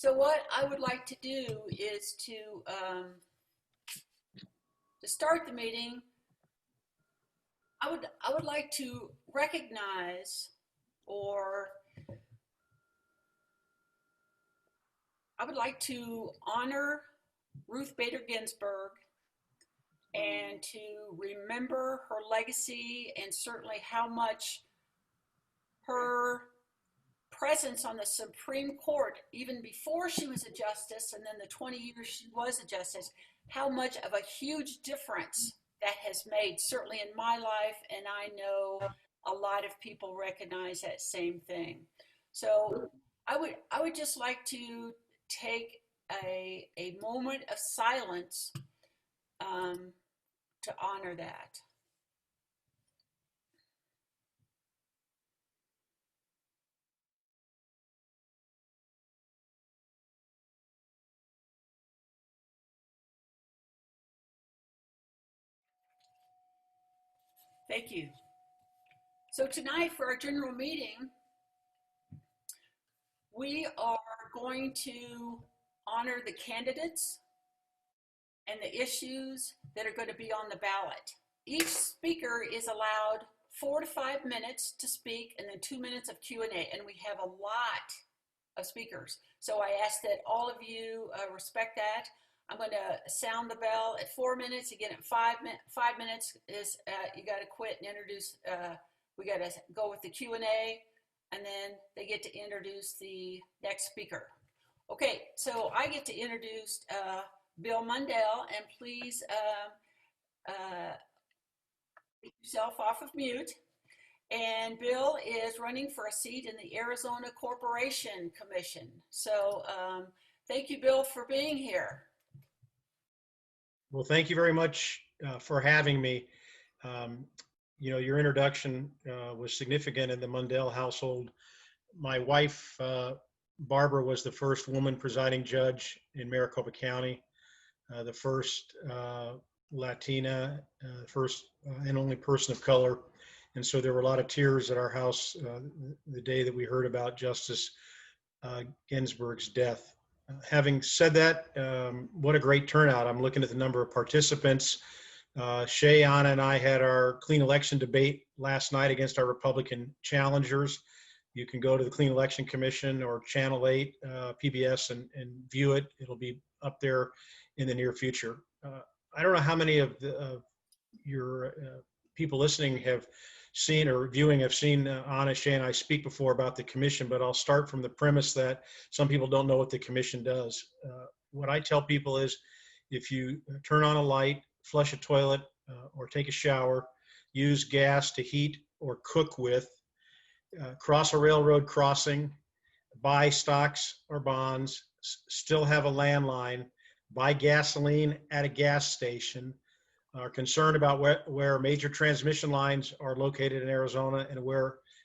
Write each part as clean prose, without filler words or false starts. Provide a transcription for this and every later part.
So what I would like to do is to start the meeting, I would like to recognize, or I would like to honor Ruth Bader Ginsburg and to remember her legacy and certainly how much her presence on the Supreme Court, even before she was a justice and then the 20 years she was a justice, how much of a huge difference that has made, certainly in my life, and I know a lot of people recognize that same thing. So I would just like to take a moment of silence to honor that. Thank you. So tonight for our general meeting, we are going to honor the candidates and the issues that are going to be on the ballot. Each speaker is allowed 4 to 5 minutes to speak and then 2 minutes of Q&A, and we have a lot of speakers. So I ask that all of you respect that. I'm going to sound the bell at 4 minutes. Again, at 5 minutes is you got to quit and introduce. We got to go with the Q&A, and then they get to introduce the next speaker. Okay, so I get to introduce Bill Mundell, and please take yourself off of mute. And Bill is running for a seat in the Arizona Corporation Commission. So thank you, Bill, for being here. Well, thank you very much for having me. You know, your introduction was significant in the Mundell household. My wife, Barbara, was the first woman presiding judge in Maricopa County, the first Latina, first and only person of color. And so there were a lot of tears at our house the day that we heard about Justice Ginsburg's death. Having said that, what a great turnout. I'm looking at the number of participants. Shea, Anna, and I had our clean election debate last night against our Republican challengers. You can go to the Clean Election Commission or Channel 8 PBS and view it. It'll be up there in the near future. I don't know how many of your people listening have seen or viewing have seen Anna, Shea, and I speak before about the commission, but I'll start from the premise that some people don't know what the commission does. What I tell people is if you turn on a light, flush a toilet, or take a shower, use gas to heat or cook with, cross a railroad crossing, buy stocks or bonds, still have a landline, buy gasoline at a gas station, are concerned about where major transmission lines are located in Arizona and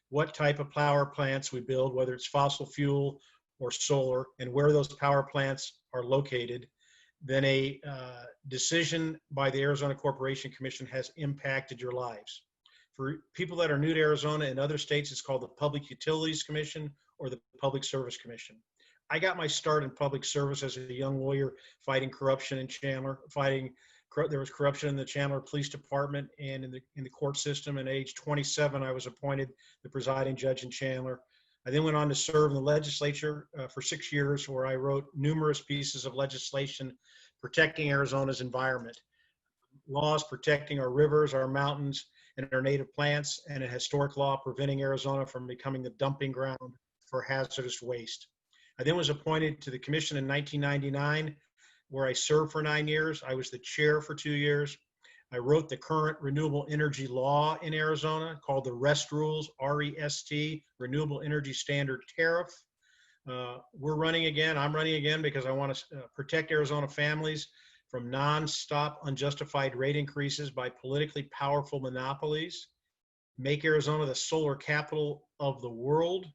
what type of power plants we build, whether it's fossil fuel or solar, and where those power plants are located, then a decision by the Arizona Corporation Commission has impacted your lives. For people that are new to Arizona and other states, it's called the Public Utilities Commission or the Public Service Commission. I got my start in public service as a young lawyer fighting corruption in Chandler, there was corruption in the Chandler Police Department and in the court system. And at age 27, I was appointed the presiding judge in Chandler. I then went on to serve in the legislature for 6 years, where I wrote numerous pieces of legislation protecting Arizona's environment, laws protecting our rivers, our mountains, and our native plants, and a historic law preventing Arizona from becoming the dumping ground for hazardous waste. I then was appointed to the commission in 1999, where I served for 9 years. I was the chair for 2 years. I wrote the current renewable energy law in Arizona called the REST rules, R-E-S-T, Renewable Energy Standard Tariff. We're running again. I'm running again because I want to protect Arizona families from non-stop unjustified rate increases by politically powerful monopolies, make Arizona the solar capital of the world,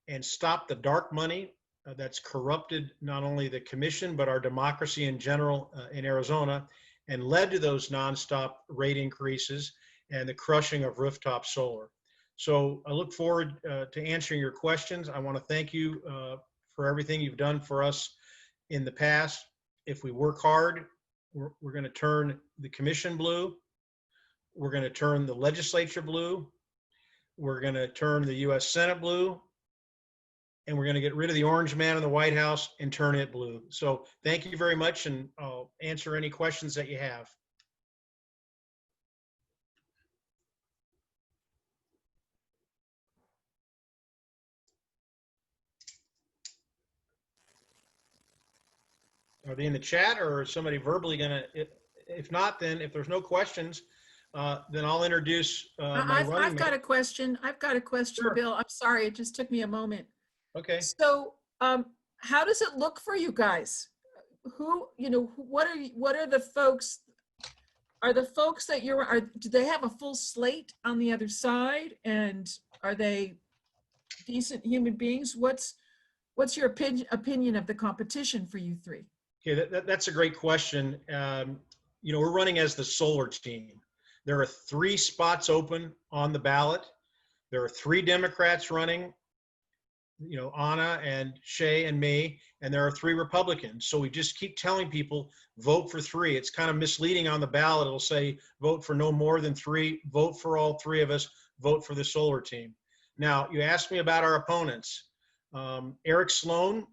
and stop the dark money that's corrupted not only the commission, but our democracy in general in Arizona, and led to those nonstop rate increases and the crushing of rooftop solar. So I look forward to answering your questions. I want to thank you for everything you've done for us in the past. If we work hard, we're going to turn the commission blue. We're going to turn the legislature blue. We're going to turn the U.S. Senate blue. And we're going to get rid of the orange man in the White House and turn it blue. So thank you very much, and I'll answer any questions that you have. Are they in the chat, or is somebody verbally going to, if not, then if there's no questions, then I'll introduce my running I've got mate. a question. I've got a question, Sure. Bill. I'm sorry, it just took me a moment. Okay. So, how does it look for you guys? Who, what are the folks? Are the folks that do they have a full slate on the other side? And are they decent human beings? What's your opinion of the competition for you three? Okay, that's a great question. We're running as the solar team. There are 3 spots open on the ballot. There are 3 Democrats running, Anna and Shea and me, and there are 3 Republicans. So we just keep telling people, vote for 3. It's kind of misleading on the ballot. It'll say, vote for no more than 3, vote for all 3 of us, vote for the solar team. Now, you asked me about our opponents. Eric Sloan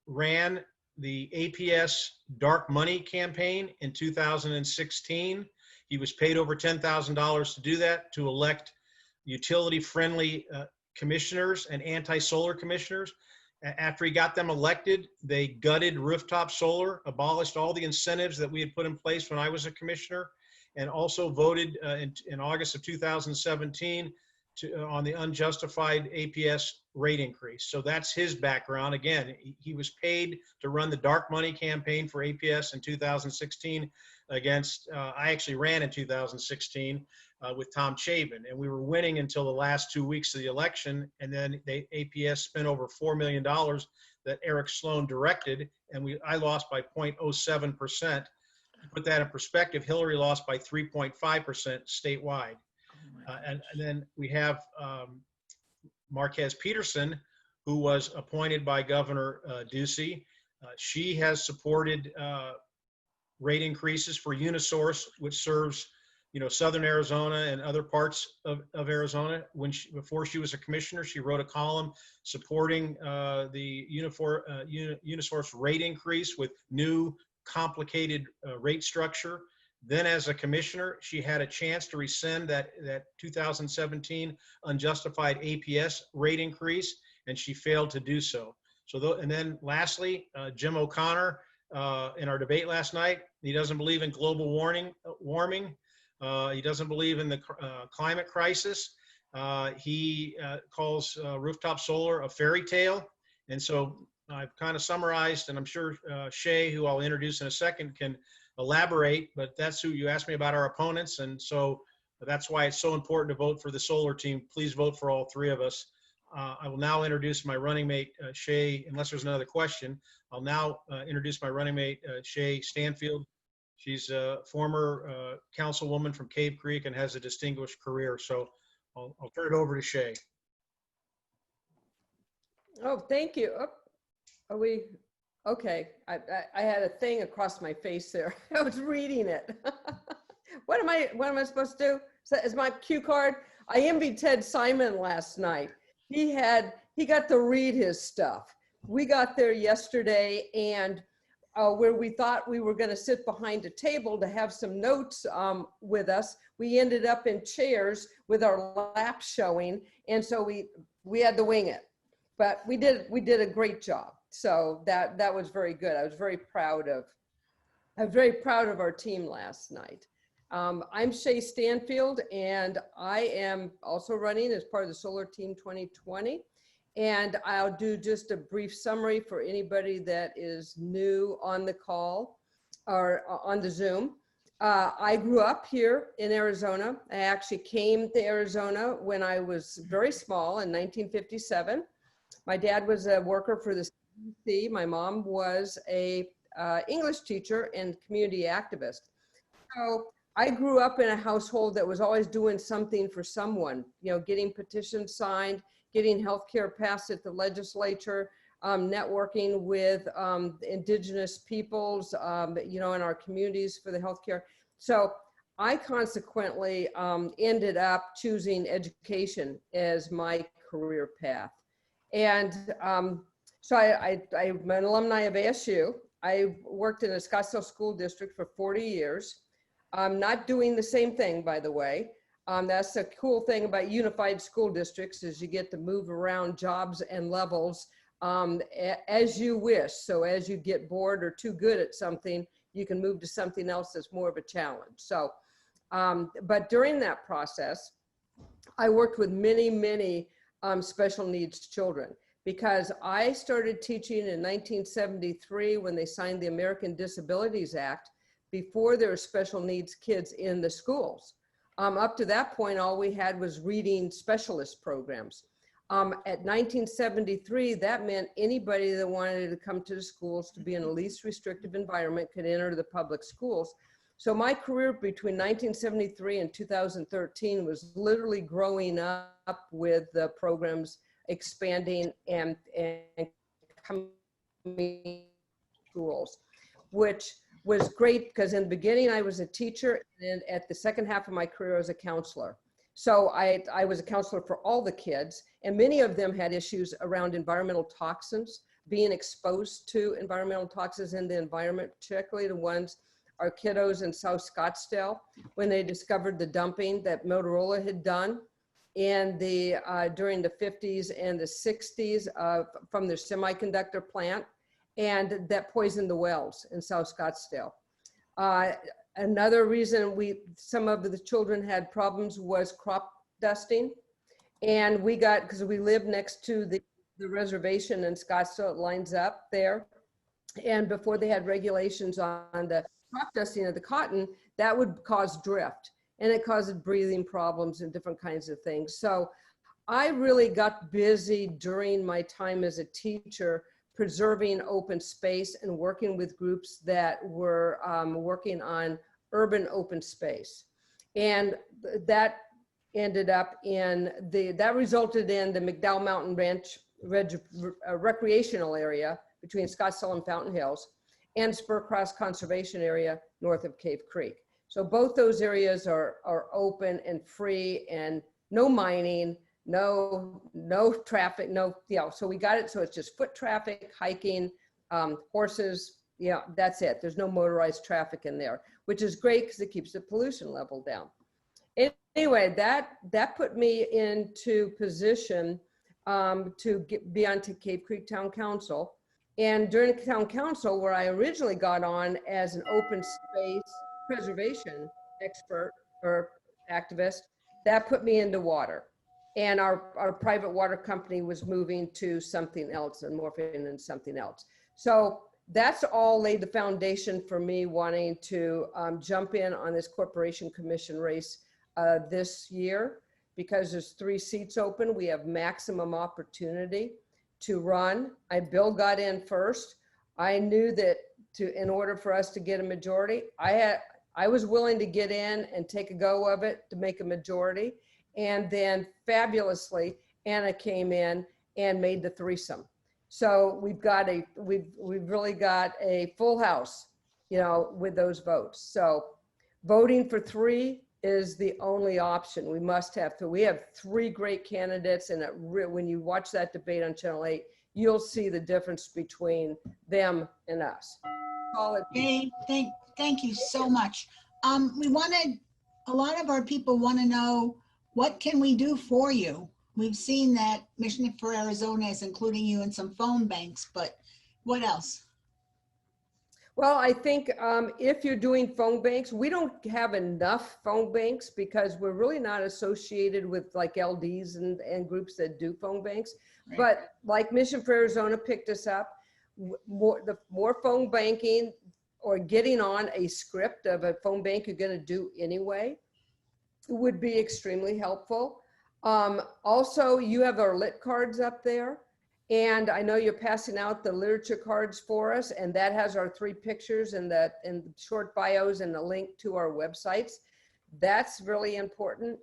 ran the APS dark money campaign in 2016. He was paid over $10,000 to do that, to elect utility-friendly commissioners and anti-solar commissioners. After he got them elected, they gutted rooftop solar, abolished all the incentives that we had put in place when I was a commissioner, and also voted in August of 2017 on the unjustified APS rate increase. So that's his background. Again, he was paid to run the dark money campaign for APS in 2016 against, I actually ran in 2016 with Tom Chavez, and we were winning until the last 2 weeks of the election. And then APS spent over $4 million that Eric Sloan directed, and I lost by 0.07%. To put that in perspective, Hillary lost by 3.5% statewide. And then we have Marquez Peterson, who was appointed by Governor Ducey. She has supported rate increases for Unisource, which serves, Southern Arizona and other parts of Arizona. Before she was a commissioner, she wrote a column supporting the Unisource rate increase with new complicated rate structure. Then as a commissioner, she had a chance to rescind that 2017 unjustified APS rate increase, and she failed to do so. And then lastly, Jim O'Connor, in our debate last night, he doesn't believe in global warming. He doesn't believe in the climate crisis. He calls rooftop solar a fairy tale. And so I've kind of summarized, and I'm sure Shea, who I'll introduce in a second, can elaborate, but that's who you asked me about our opponents. And so that's why it's so important to vote for the solar team. Please vote for all 3 of us. I will now introduce my running mate, Shea, unless there's another question. I'll now introduce my running mate, Shea Stanfield. She's a former councilwoman from Cave Creek and has a distinguished career. So I'll turn it over to Shea. Oh, thank you. Oh, are we? Okay, I had a thing across my face there. I was reading it. What am I supposed to do? Is my cue card? I envied Ted Simon last night. He got to read his stuff. We got there yesterday, and where we thought we were going to sit behind a table to have some notes with us, we ended up in chairs with our laps showing, and so we had to wing it. But we did a great job. So that was very good. I was very proud of our team last night. I'm Shea Stanfield, and I am also running as part of the Solar Team 2020. And I'll do just a brief summary for anybody that is new on the call or on the Zoom. I grew up here in Arizona. I actually came to Arizona when I was very small in 1957. My dad was a worker for the CDC. My mom was a English teacher and community activist. So I grew up in a household that was always doing something for someone, getting petitions signed, getting healthcare passed at the legislature, networking with indigenous peoples, you know, in our communities for the healthcare. So I consequently ended up choosing education as my career path. And so I'm an alumni of ASU. I worked in a Scottsdale school district for 40 years. I'm not doing the same thing, by the way. That's the cool thing about unified school districts is you get to move around jobs and levels as you wish. So as you get bored or too good at something, you can move to something else that's more of a challenge. So, but during that process, I worked with many special needs children, because I started teaching in 1973 when they signed the American Disabilities Act, before there were special needs kids in the schools. Up to that point, all we had was reading specialist programs. At 1973, that meant anybody that wanted to come to the schools to be in a least restrictive environment could enter the public schools. So my career between 1973 and 2013 was literally growing up with the programs expanding and coming schools, which was great because in the beginning I was a teacher, and at the second half of my career I was a counselor. So I was a counselor for all the kids, and many of them had issues around environmental toxins, being exposed to environmental toxins in the environment, particularly the ones, our kiddos in South Scottsdale, when they discovered the dumping that Motorola had done in the during the 50s and the 60s from their semiconductor plant, and that poisoned the wells in South Scottsdale. Another reason some of the children had problems was crop dusting. And we got, because we live next to the reservation in Scottsdale, it lines up there. And before they had regulations on the crop dusting of the cotton, that would cause drift. And it caused breathing problems and different kinds of things. So I really got busy during my time as a teacher preserving open space and working with groups that were working on urban open space. And that ended up in that resulted in the McDowell Mountain Ranch recreational area between Scottsdale and Fountain Hills, and Spur Cross Conservation Area north of Cave Creek. So both those areas are open and free, and no mining, no traffic, so we got it. So it's just foot traffic, hiking, horses, that's it. There's no motorized traffic in there, which is great because it keeps the pollution level down. Anyway, that put me into position to be onto Cave Creek Town Council. And during the Town Council, where I originally got on as an open space preservation expert or activist, that put me into water. And our private water company was moving to something else and morphing into something else. So that's all laid the foundation for me wanting to jump in on this corporation commission race this year, because there's 3 seats open. We have maximum opportunity to run. Bill got in first. I knew that in order for us to get a majority, I was willing to get in and take a go of it to make a majority. And then fabulously, Anna came in and made the threesome. So we've really got a full house, with those votes. So voting for 3 is the only option. We must have 3. We have 3 great candidates, and when you watch that debate on Channel 8, you'll see the difference between them and us. Okay, thank you so much. A lot of our people want to know, what can we do for you? We've seen that Mission for Arizona is including you in some phone banks, but what else? Well, I think if you're doing phone banks, we don't have enough phone banks because we're really not associated with like LDs and groups that do phone banks. Right. But like Mission for Arizona picked us up, the more phone banking or getting on a script of a phone bank you're going to do anyway would be extremely helpful. Also, you have our lit cards up there. And I know you're passing out the literature cards for us, and that has our 3 pictures and the short bios and the link to our websites. That's really important.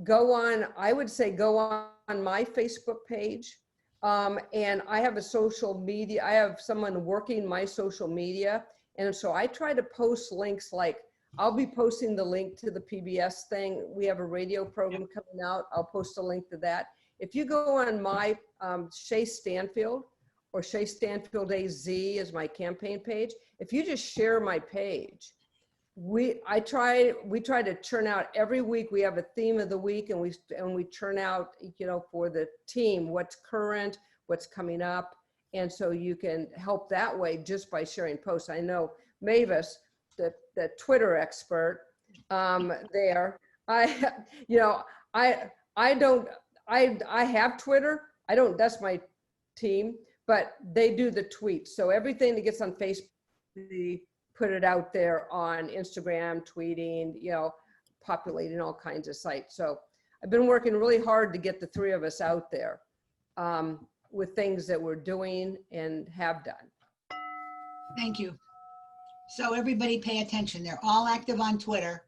I would say go on my Facebook page. And I have a social media, I have someone working my social media. And so I try to post links, like I'll be posting the link to the PBS thing. We have a radio program coming out. I'll post a link to that. If you go on my Shea Stanfield, or Shea Stanfield AZ is my campaign page. If you just share my page, we try to churn out every week. We have a theme of the week, and we churn out, you know, for the team, what's current, what's coming up. And so you can help that way just by sharing posts. I know Mavis, the Twitter expert there, I have Twitter. I don't, that's my team, but they do the tweets. So everything that gets on Facebook, they put it out there on Instagram, tweeting, you know, populating all kinds of sites. So I've been working really hard to get the three of us out there with things that we're doing and have done. Thank you. So everybody pay attention. They're all active on Twitter.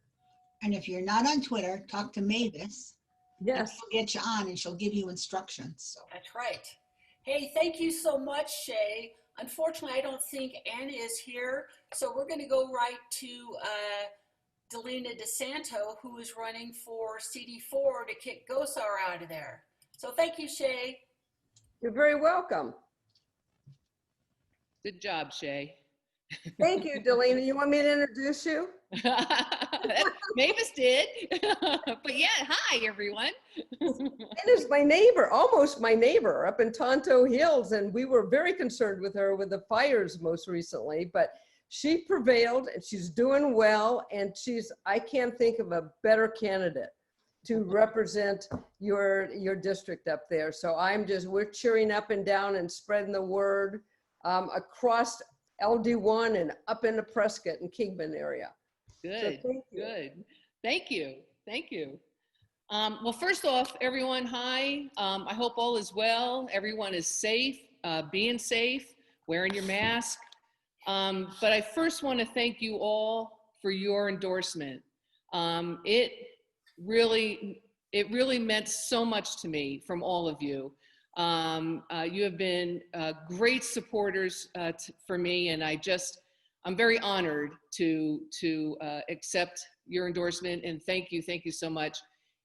And if you're not on Twitter, talk to Mavis. Yes. She'll get you on and she'll give you instructions. So. That's right. Hey, thank you so much, Shea. Unfortunately, I don't think Anna is here, so we're going to go right to Delina DiSanto, who is running for CD4 to kick Gosar out of there. So thank you, Shea. You're very welcome. Good job, Shea. Thank you, Delina. You want me to introduce you? Mavis did. But yeah, hi, everyone. Delina's my neighbor, almost my neighbor up in Tonto Hills, and we were very concerned with her with the fires most recently, but she prevailed and she's doing well, and I can't think of a better candidate to represent your district up there. So we're cheering up and down and spreading the word across LD1 and up into Prescott and Kingman area. Good, so thank you. Good. Thank you, thank you. Well, first off, everyone, hi. I hope all is well. Everyone is safe, being safe, wearing your mask. But I first want to thank you all for your endorsement. It really meant so much to me from all of you. You have been great supporters for me, and I'm very honored to accept your endorsement, and thank you so much.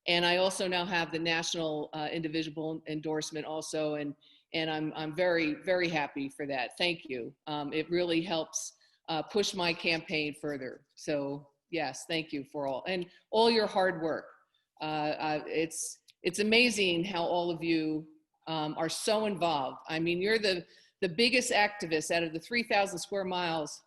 And I also now have the national individual endorsement also, and I'm very, very happy for that. Thank you. It really helps push my campaign further. So yes, thank you for all your hard work. It's amazing how all of you are so involved. I mean, you're the biggest activists out of the 3,000 square miles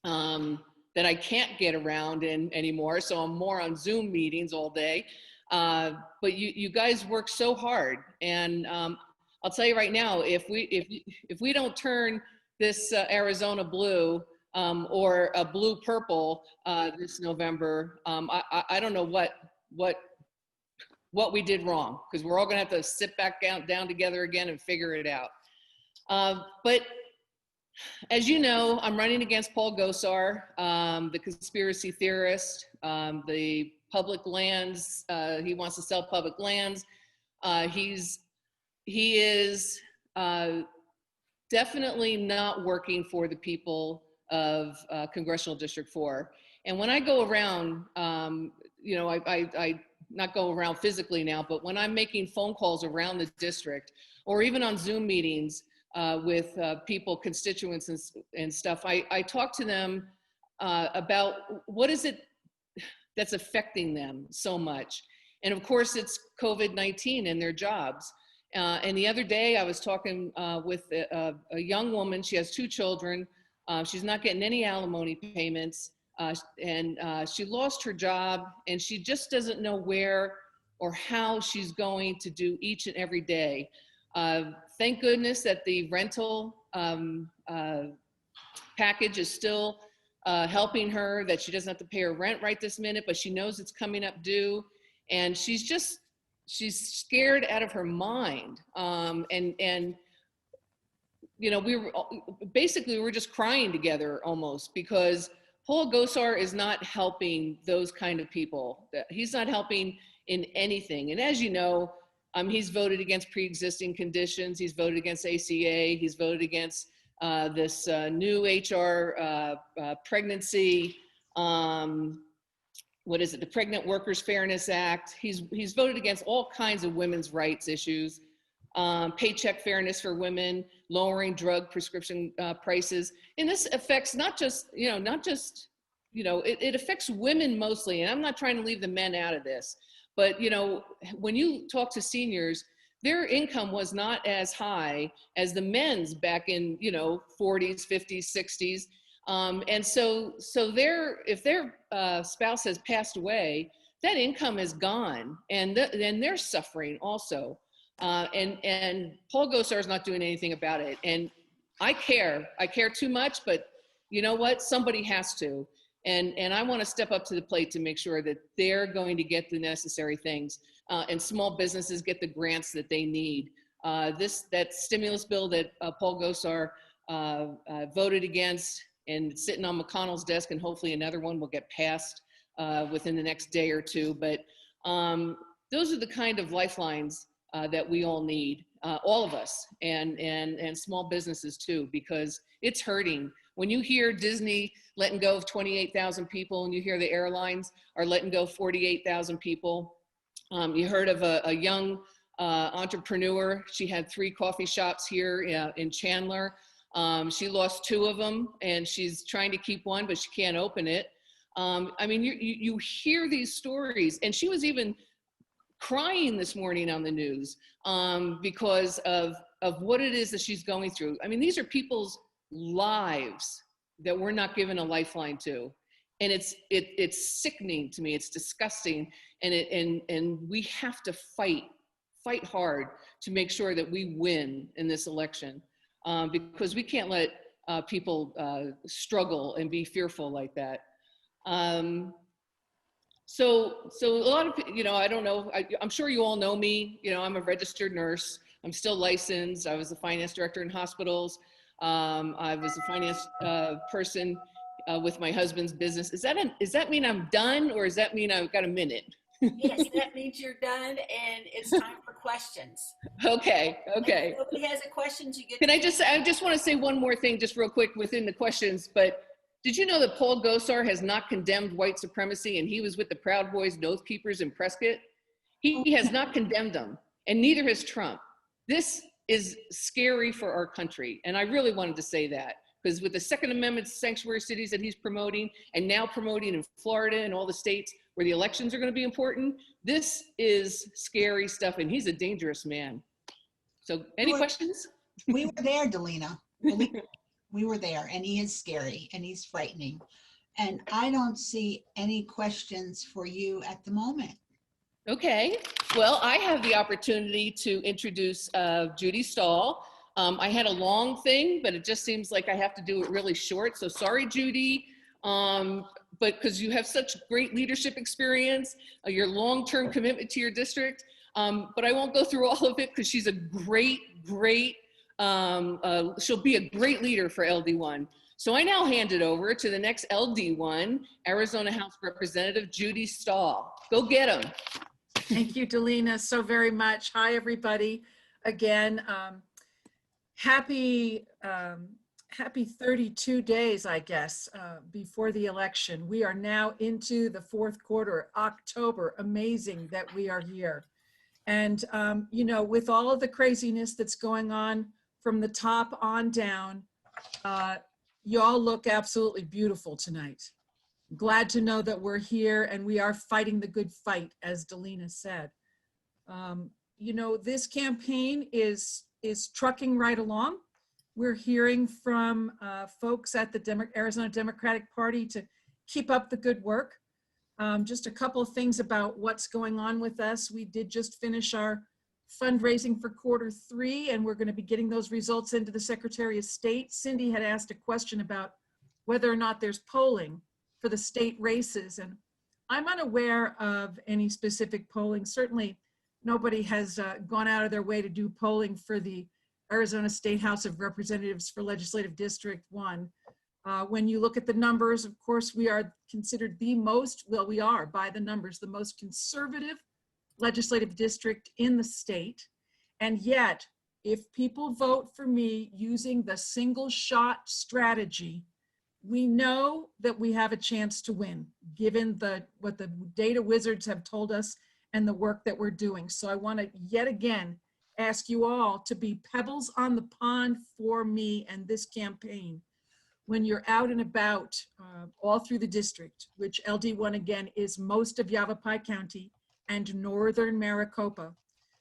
that I can't get around anymore. So I'm more on Zoom meetings all day. But you guys work so hard, and I'll tell you right now, if we don't turn this Arizona blue or a blue purple this November, I don't know what we did wrong, because we're all gonna have to sit back down together again and figure it out. But as you know, I'm running against Paul Gosar, the conspiracy theorist, the public lands. He wants to sell public lands. He is definitely not working for the people of Congressional District 4. And when I go around, you know, I not go around physically now, but when I'm making phone calls around the district, or even on Zoom meetings with people, constituents and stuff, I talk to them about what is it that's affecting them so much. And of course, it's COVID-19 and their jobs. And the other day I was talking with a young woman. She has 2 children. She's not getting any alimony payments. And she lost her job, and she just doesn't know where or how she's going to do each and every day. Thank goodness that the rental package is still helping her, that she doesn't have to pay her rent right this minute, but she knows it's coming up due. And she's scared out of her mind. And you know, we were just crying together almost, because Paul Gosar is not helping those kind of people. He's not helping in anything. And as you know, He's voted against pre-existing conditions. He's voted against ACA. He's voted against this new HR pregnancy. What is it? The Pregnant Workers Fairness Act. He's voted against all kinds of women's rights issues. Paycheck fairness for women, lowering drug prescription prices. And this affects not just, it affects women mostly. And I'm not trying to leave the men out of this. But, when you talk to seniors, their income was not as high as the men's back in, 40s, 50s, 60s. And so if their spouse has passed away, that income is gone, and then they're suffering also. And Paul Gosar is not doing anything about it. And I care too much, but you know what? Somebody has to. And I want to step up to the plate to make sure that they're going to get the necessary things, and small businesses get the grants that they need. That stimulus bill that Paul Gosar voted against, and it's sitting on McConnell's desk, and hopefully another one will get passed within the next day or two. But those are the kind of lifelines that we all need, all of us, and small businesses too, because it's hurting. When you hear Disney letting go of 28,000 people, and you hear the airlines are letting go 48,000 people, you heard of a young entrepreneur. She had 3 coffee shops here in Chandler. She lost 2 of them, and she's trying to keep one, but she can't open it. I mean, you hear these stories, and she was even crying this morning on the news because of what it is that she's going through. I mean, these are people's lives that we're not given a lifeline to, and it's sickening to me. It's disgusting, and we have to fight hard to make sure that we win in this election, because we can't let people struggle and be fearful like that. So a lot of, I don't know, I'm sure you all know me. I'm a registered nurse. I'm still licensed. I was a finance director in hospitals. I was a finance person with my husband's business. Does that mean I'm done, or does that mean I've got a minute? Yes, that means you're done, and it's time for questions. Okay. If nobody has a question, you get. I just want to say one more thing, just real quick within the questions. But did you know that Paul Gosar has not condemned white supremacy, and he was with the Proud Boys and Oath Keepers in Prescott? He has not condemned them, and neither has Trump. This is scary for our country, and I really wanted to say that, because with the Second Amendment sanctuary cities that he's promoting, and now promoting in Florida and all the states where the elections are going to be important, this is scary stuff, and he's a dangerous man. So any questions? We were there, Delina. We were there, and he is scary, and he's frightening. And I don't see any questions for you at the moment. Okay, well, I have the opportunity to introduce Judy Stahl. I had a long thing, but it just seems like I have to do it really short. So sorry, Judy, but because you have such great leadership experience, your long-term commitment to your district, but I won't go through all of it because she's a great, she'll be a great leader for LD1. So I now hand it over to the next LD1, Arizona House Representative Judy Stahl. Go get him. Thank you, Delina, so very much. Hi, everybody. Again, happy 32 days, I guess, before the election. We are now into the 4th quarter, October. Amazing that we are here. And, with all of the craziness that's going on from the top on down, y'all look absolutely beautiful tonight. Glad to know that we're here and we are fighting the good fight, as Delina said. This campaign is trucking right along. We're hearing from folks at the Arizona Democratic Party to keep up the good work. Just a couple of things about what's going on with us. We did just finish our fundraising for Q3, and we're going to be getting those results into the Secretary of State. Cindy had asked a question about whether or not there's polling for the state races, and I'm unaware of any specific polling. Certainly nobody has gone out of their way to do polling for the Arizona State House of Representatives for Legislative District 1. When you look at the numbers, of course, we are considered we are by the numbers, the most conservative legislative district in the state. And yet, if people vote for me using the single shot strategy, we know that we have a chance to win, given what the data wizards have told us and the work that we're doing. So I want to yet again ask you all to be pebbles on the pond for me and this campaign when you're out and about all through the district, which LD1 again is most of Yavapai County and northern Maricopa.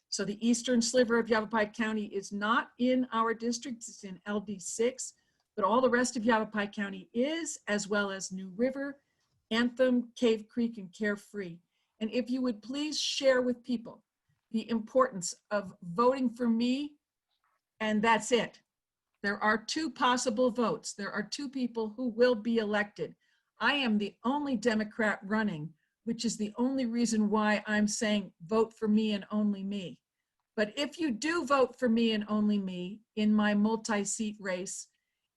So the eastern sliver of Yavapai County is not in our district, it's in LD6, but all the rest of Yavapai County is, as well as New River, Anthem, Cave Creek, and Carefree. And if you would please share with people the importance of voting for me, and that's it. There are two possible votes. There are two people who will be elected. I am the only Democrat running, which is the only reason why I'm saying vote for me and only me. But if you do vote for me and only me in my multi-seat race,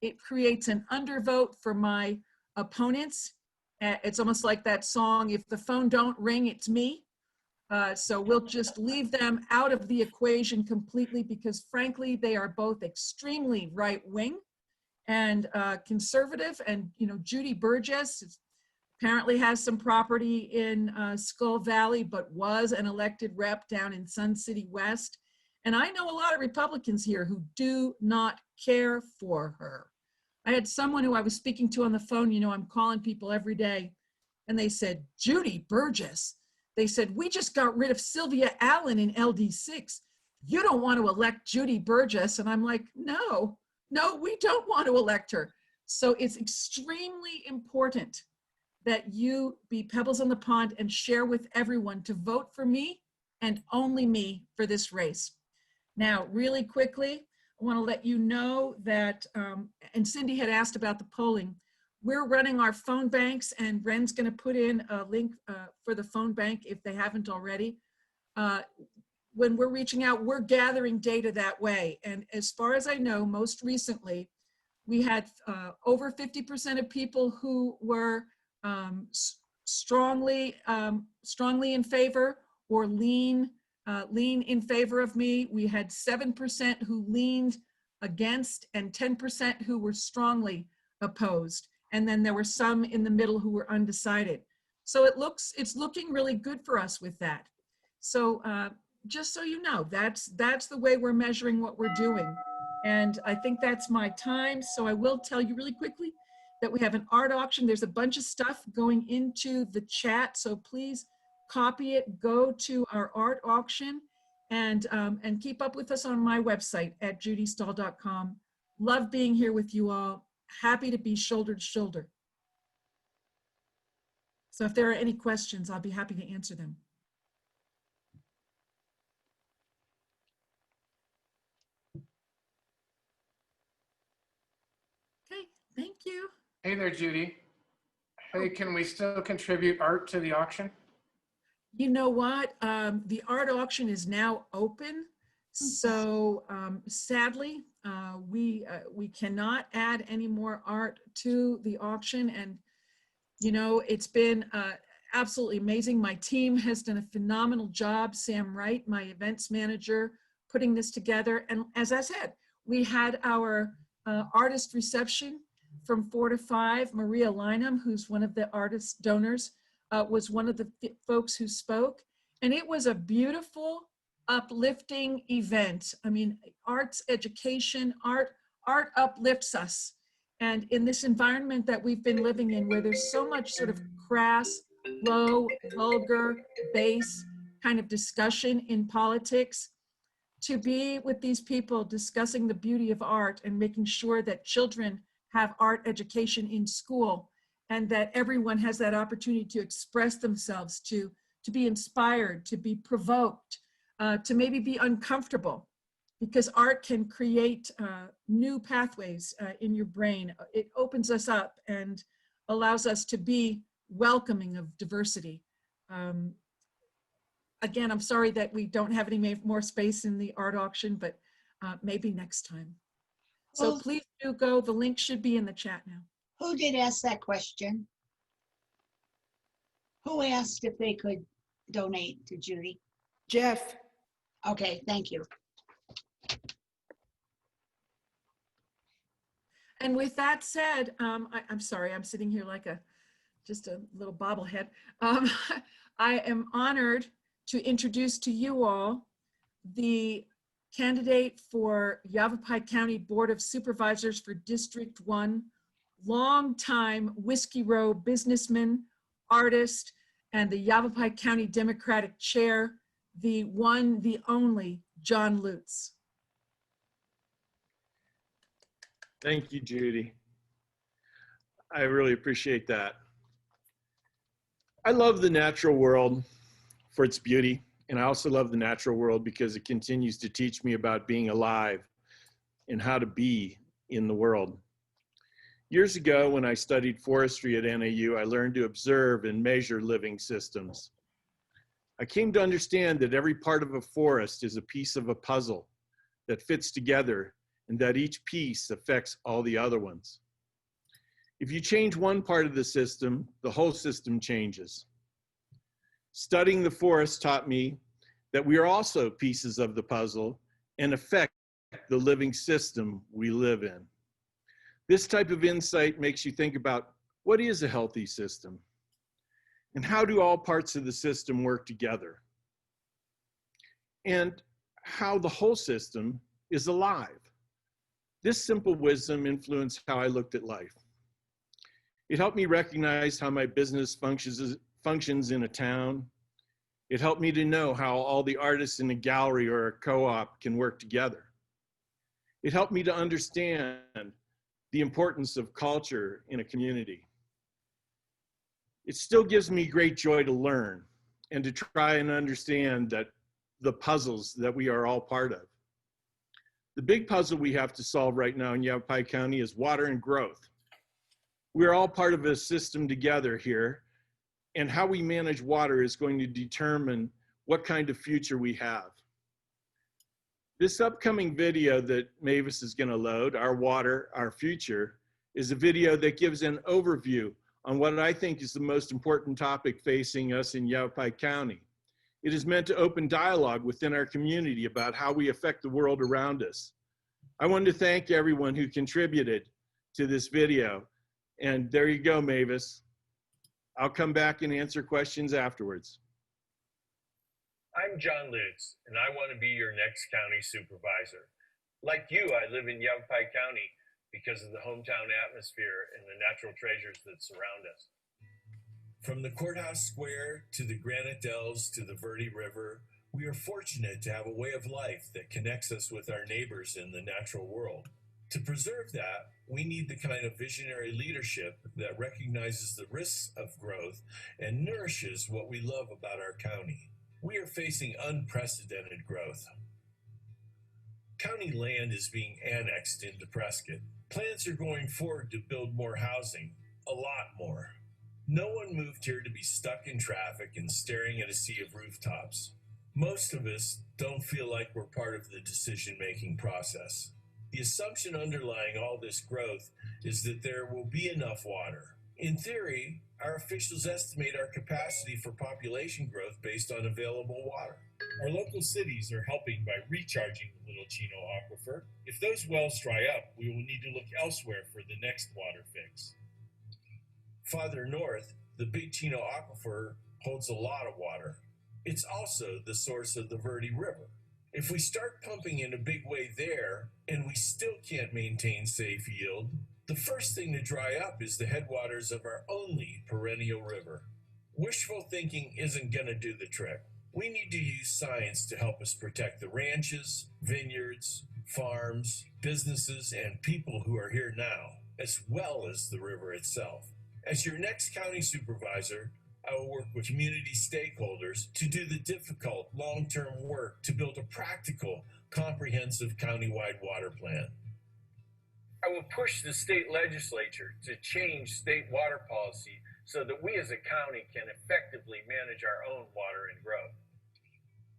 it creates an undervote for my opponents. It's almost like that song, if the phone don't ring, it's me. So we'll just leave them out of the equation completely because frankly, they are both extremely right-wing and conservative. And, you know, Judy Burgess apparently has some property in Skull Valley, but was an elected rep down in Sun City West. And I know a lot of Republicans here who do not care for her. I had someone who I was speaking to on the phone, you know, I'm calling people every day, and they said, Judy Burgess. They said, we just got rid of Sylvia Allen in LD6. You don't want to elect Judy Burgess. And I'm like, no, we don't want to elect her. So it's extremely important that you be pebbles in the pond and share with everyone to vote for me and only me for this race. Now, really quickly, I want to let you know that, and Cindy had asked about the polling, we're running our phone banks, and Bren's going to put in a link for the phone bank if they haven't already. When we're reaching out, we're gathering data that way. And as far as I know, most recently, we had over 50% of people who were strongly in favor or lean in favor of me. We had 7% who leaned against and 10% who were strongly opposed. And then there were some in the middle who were undecided. So it's looking really good for us with that. So just so you know, that's the way we're measuring what we're doing. And I think that's my time. So I will tell you really quickly that we have an art auction. There's a bunch of stuff going into the chat. So please copy it, go to our art auction, and keep up with us on my website at judystahl.com. Love being here with you all. Happy to be shoulder to shoulder. So if there are any questions, I'll be happy to answer them. Okay, thank you. Hey there, Judy. Hey, can we still contribute art to the auction? You know what? The art auction is now open. So sadly, we cannot add any more art to the auction. And, you know, it's been absolutely amazing. My team has done a phenomenal job. Sam Wright, my events manager, putting this together. And as I said, we had our artist reception from 4 to 5. Maria Lynham, who's one of the artist donors, was one of the folks who spoke. And it was a beautiful, uplifting event. I mean, arts education, art uplifts us. And in this environment that we've been living in, where there's so much sort of crass, low, vulgar, base kind of discussion in politics, to be with these people discussing the beauty of art and making sure that children have art education in school and that everyone has that opportunity to express themselves, to be inspired, to be provoked, to maybe be uncomfortable, because art can create new pathways in your brain. It opens us up and allows us to be welcoming of diversity. Again, I'm sorry that we don't have any more space in the art auction, but maybe next time. So Well, please do go. The link should be in the chat now. who did ask that question? Who asked if they could donate to Judy? Jeff. Okay, thank you. And with that said, I'm sorry, I'm sitting here like just a little bobblehead. I am honored to introduce to you all the candidate for Yavapai County Board of Supervisors for District 1, longtime Whiskey Row businessman, artist, and the Yavapai County Democratic Chair, the one, the only, John Lutes. Thank you, Judy. I really appreciate that. I love the natural world for its beauty, and I also love the natural world because it continues to teach me about being alive and how to be in the world. Years ago, when I studied forestry at NAU, I learned to observe and measure living systems. I came to understand that every part of a forest is a piece of a puzzle that fits together, and that each piece affects all the other ones. If you change one part of the system, the whole system changes. Studying the forest taught me that we are also pieces of the puzzle and affect the living system we live in. This type of insight makes you think about what is a healthy system and how do all parts of the system work together, and how the whole system is alive. This simple wisdom influenced how I looked at life. It helped me recognize how my business functions in a town. It helped me to know how all the artists in a gallery or a co-op can work together. It helped me to understand the importance of culture in a community. It still gives me great joy to learn and to try and understand that the puzzles that we are all part of. The big puzzle we have to solve right now in Yavapai County is water and growth. We're all part of a system together here, and how we manage water is going to determine what kind of future we have. This upcoming video that Mavis is going to load, Our Water, Our Future, is a video that gives an overview on what I think is the most important topic facing us in Yavapai County. It is meant to open dialogue within our community about how we affect the world around us. I want to thank everyone who contributed to this video. And there you go, Mavis. I'll come back and answer questions afterwards. I'm John Lutes, and I want to be your next county supervisor. Like you, I live in Yavapai County because of the hometown atmosphere and the natural treasures that surround us. From the courthouse square to the granite dells to the Verde River, we are fortunate to have a way of life that connects us with our neighbors in the natural world. To preserve that, we need the kind of visionary leadership that recognizes the risks of growth and nourishes what we love about our county. We are facing unprecedented growth. County land is being annexed into Prescott. Plans are going forward to build more housing, a lot more. No one moved here to be stuck in traffic and staring at a sea of rooftops. Most of us don't feel like we're part of the decision-making process. The assumption underlying all this growth is that there will be enough water. In theory, our officials estimate our capacity for population growth based on available water. Our local cities are helping by recharging the Little Chino Aquifer. If those wells dry up, we will need to look elsewhere for the next water fix. Farther north, the Big Chino Aquifer holds a lot of water. It's also the source of the Verde River. If we start pumping in a big way there, and we still can't maintain safe yield, the first thing to dry up is the headwaters of our only perennial river. Wishful thinking isn't going to do the trick. We need to use science to help us protect the ranches, vineyards, farms, businesses, and people who are here now, as well as the river itself. As your next county supervisor, I will work with community stakeholders to do the difficult long-term work to build a practical, comprehensive countywide water plan. I will push the state legislature to change state water policy so that we as a county can effectively manage our own water and growth.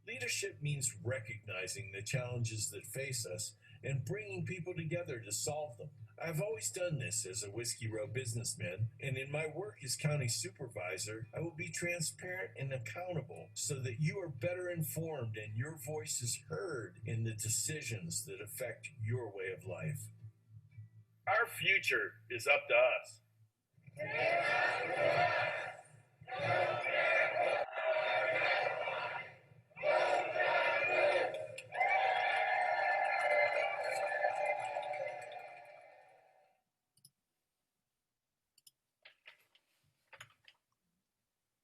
Leadership means recognizing the challenges that face us and bringing people together to solve them. I've always done this as a Whiskey Row businessman, and in my work as county supervisor, I will be transparent and accountable so that you are better informed and your voice is heard in the decisions that affect your way of life. Our future is up to us.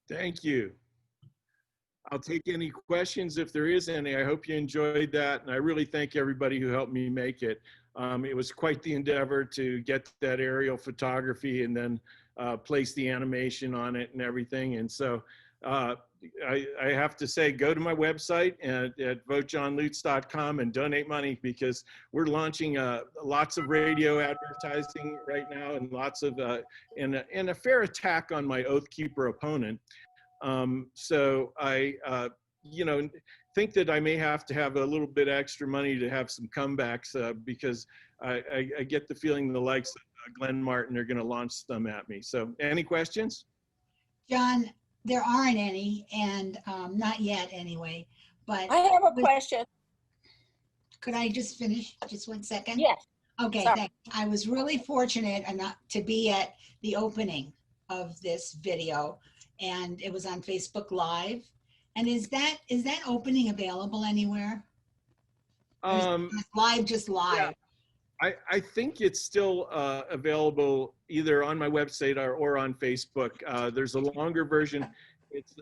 Thank you. I'll take any questions if there is any. I hope you enjoyed that. And I really thank everybody who helped me make it. It was quite the endeavor to get that aerial photography and then place the animation on it and everything. And so I have to say, go to my website at votejohnlutes.com and donate money, because we're launching lots of radio advertising right now and lots of, and a fair attack on my Oath Keeper opponent. So I, think that I may have to have a little bit extra money to have some comebacks because I get the feeling the likes of Glenn Martin are going to launch some at me. So any questions? John, there aren't any, and not yet anyway, but. I have a question. Could I just finish just 1 second? Yes. Okay, Sorry. thanks. I was really fortunate enough to be at the opening of this video, and it was on Facebook Live. And is that opening available anywhere? Or is it live, just live? Yeah. I think it's still available either on my website or on Facebook. There's a longer version. It's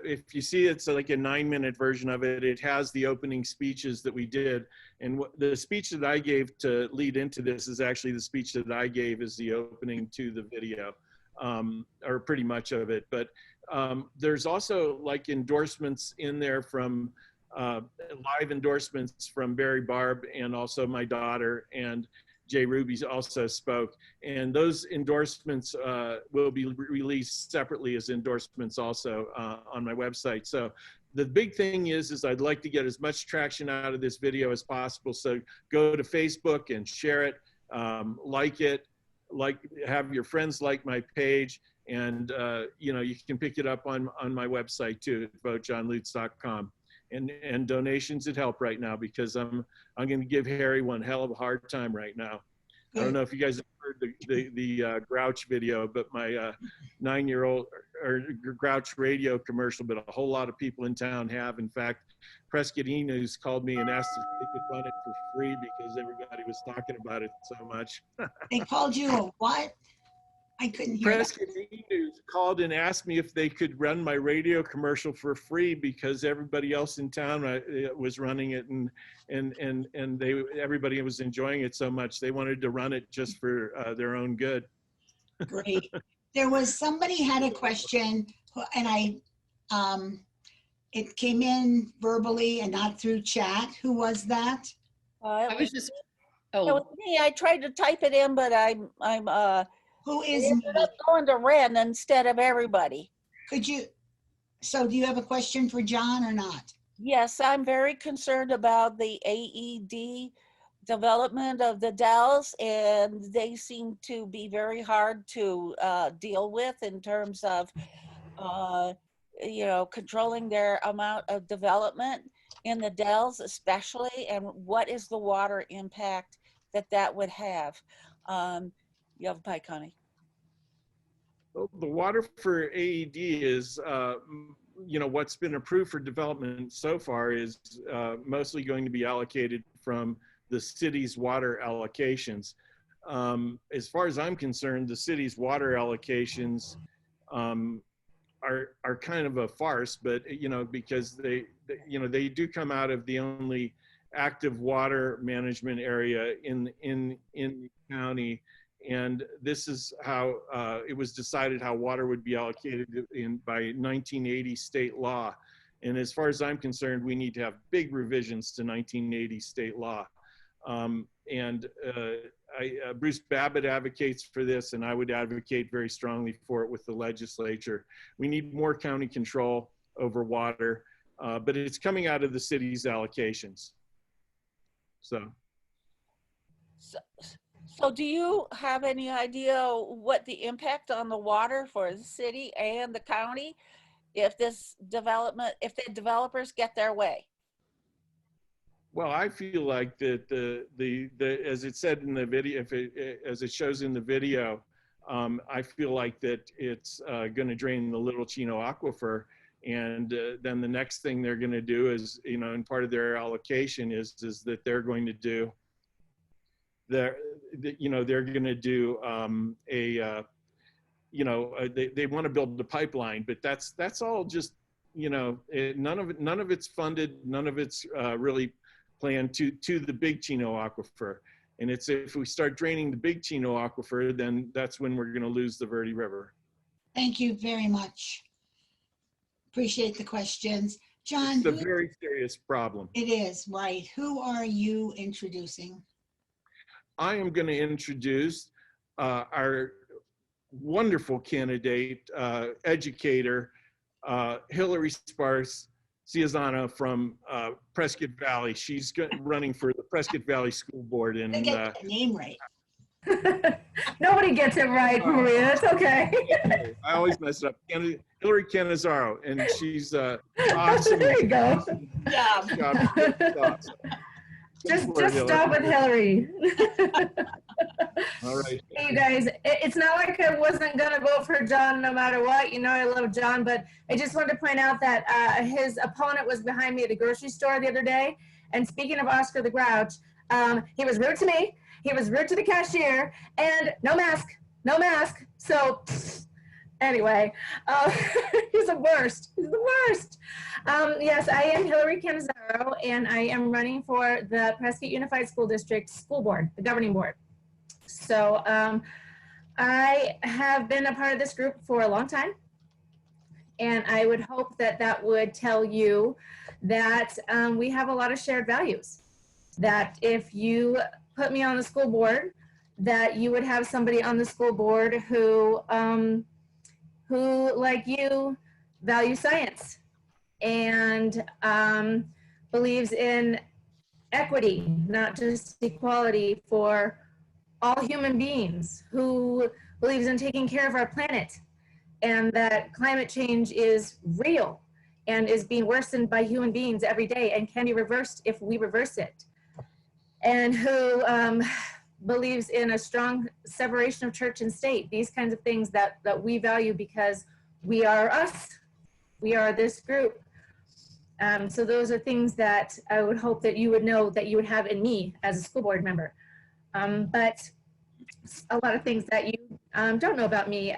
if you see, it's like a 9-minute version of it. It has the opening speeches that we did. And the speech that I gave to lead into this is actually the speech that I gave as the opening to the video, or pretty much of it. But there's also like endorsements in there from live endorsements from Barry Barb and also my daughter, and Jay Ruby also spoke. And those endorsements will be released separately as endorsements also on my website. So the big thing is I'd like to get as much traction out of this video as possible. So go to Facebook and share it, have your friends like my page, and you can pick it up on my website too, at votejohnlutes.com. And donations would help right now, because I'm going to give Harry one hell of a hard time right now. I don't know if you guys have heard the Grouch video, but my 9-year-old or Grouch radio commercial, but a whole lot of people in town have. In fact, Prescott News called me and asked if they could run it for free because everybody was talking about it so much. They called you a what? I couldn't hear that. Prescott News called and asked me if they could run my radio commercial for free because everybody else in town was running it, and everybody was enjoying it so much they wanted to run it just for their own good. Great. There was somebody had a question, and it came in verbally and not through chat. Who was that? I was just, It was me. I tried to type it in, but I'm Who is ended up going to Ren instead of everybody. Could you, so do you have a question for John or not? Yes, I'm very concerned about the AED development of the Dells, and they seem to be very hard to deal with in terms of, controlling their amount of development in the Dells especially, and what is the water impact that would have. Yavapai County. Well, the water for AED is, what's been approved for development so far is mostly going to be allocated from the city's water allocations. As far as I'm concerned, the city's water allocations are kind of a farce, but because they do come out of the only active water management area in the county. And this is how it was decided how water would be allocated by 1980 state law. And as far as I'm concerned, we need to have big revisions to 1980 state law. Bruce Babbitt advocates for this, and I would advocate very strongly for it with the legislature. We need more county control over water, but it's coming out of the city's allocations. So So do you have any idea what the impact on the water for the city and the county if this development, if the developers get their way? Well, I feel like that the as it said in the video, as it shows in the video, I feel like that it's going to drain the Little Chino Aquifer, and then the next thing they're going to do is, you know, and part of their allocation is that they're going to do they're going to do they want to build the pipeline, but that's all just, none of it's funded, none of it's really planned to the Big Chino Aquifer. And it's, if we start draining the Big Chino Aquifer, then that's when we're going to lose the Verde River. Thank you very much. Appreciate the questions. John. It's a very serious problem. It is, right. Who are you introducing? I am going to introduce our wonderful candidate, educator, Hilary Cannizzaro from Prescott Valley. She's running for the Prescott Valley School Board. And I get the name right. Nobody gets it right, Maria. It's okay. I always mess it up. Hilary Cannizzaro, and she's awesome. There you go. Yeah. Just stop with Hilary. All right. Hey, you guys, it's not like I wasn't going to vote for John no matter what. You know, I love John, but I just wanted to point out that his opponent was behind me at the grocery store the other day. And speaking of Oscar the Grouch, he was rude to me. He was rude to the cashier, and no mask, no mask. So anyway, he's the worst. He's the worst. Yes, I am Hilary Cannizzaro, and I am running for the Prescott Unified School District School Board, the governing board. So I have been a part of this group for a long time, and I would hope that that would tell you that we have a lot of shared values, that if you put me on the school board, that you would have somebody on the school board who like you, values science and believes in equity, not just equality, for all human beings, who believes in taking care of our planet, and that climate change is real and is being worsened by human beings every day and can be reversed if we reverse it, and who believes in a strong separation of church and state, these kinds of things that we value because we are us, we are this group. So those are things that I would hope that you would know that you would have in me as a school board member. But a lot of things that you don't know about me.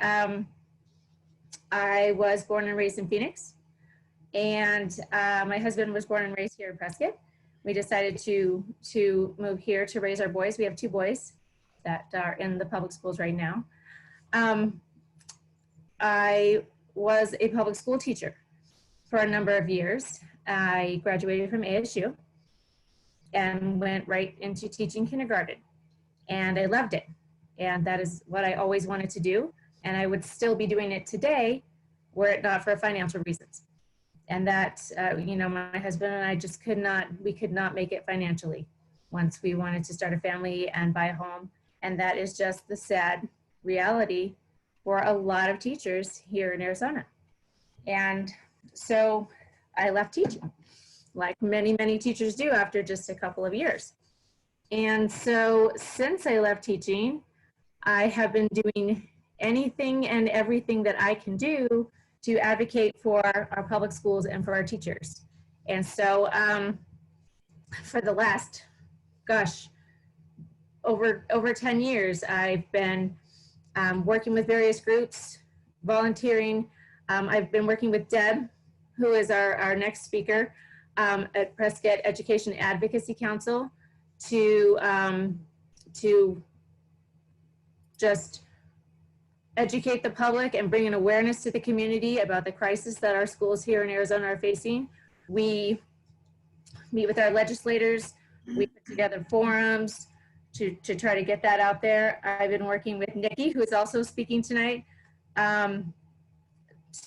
I was born and raised in Phoenix, and my husband was born and raised here in Prescott. We decided to move here to raise our boys. We have 2 boys that are in the public schools right now. I was a public school teacher for a number of years. I graduated from ASU and went right into teaching kindergarten, and I loved it. And that is what I always wanted to do. And I would still be doing it today were it not for financial reasons. And that, my husband and I just we could not make it financially once we wanted to start a family and buy a home. And that is just the sad reality for a lot of teachers here in Arizona. And so I left teaching, like many, many teachers do after just a couple of years. And so since I left teaching, I have been doing anything and everything that I can do to advocate for our public schools and for our teachers. And so for the last, over 10 years, I've been working with various groups, volunteering. I've been working with Deb, who is our next speaker at Prescott Education Advocacy Council, to just educate the public and bring an awareness to the community about the crisis that our schools here in Arizona are facing. We meet with our legislators, we put together forums to try to get that out there. I've been working with Nicky, who is also speaking tonight,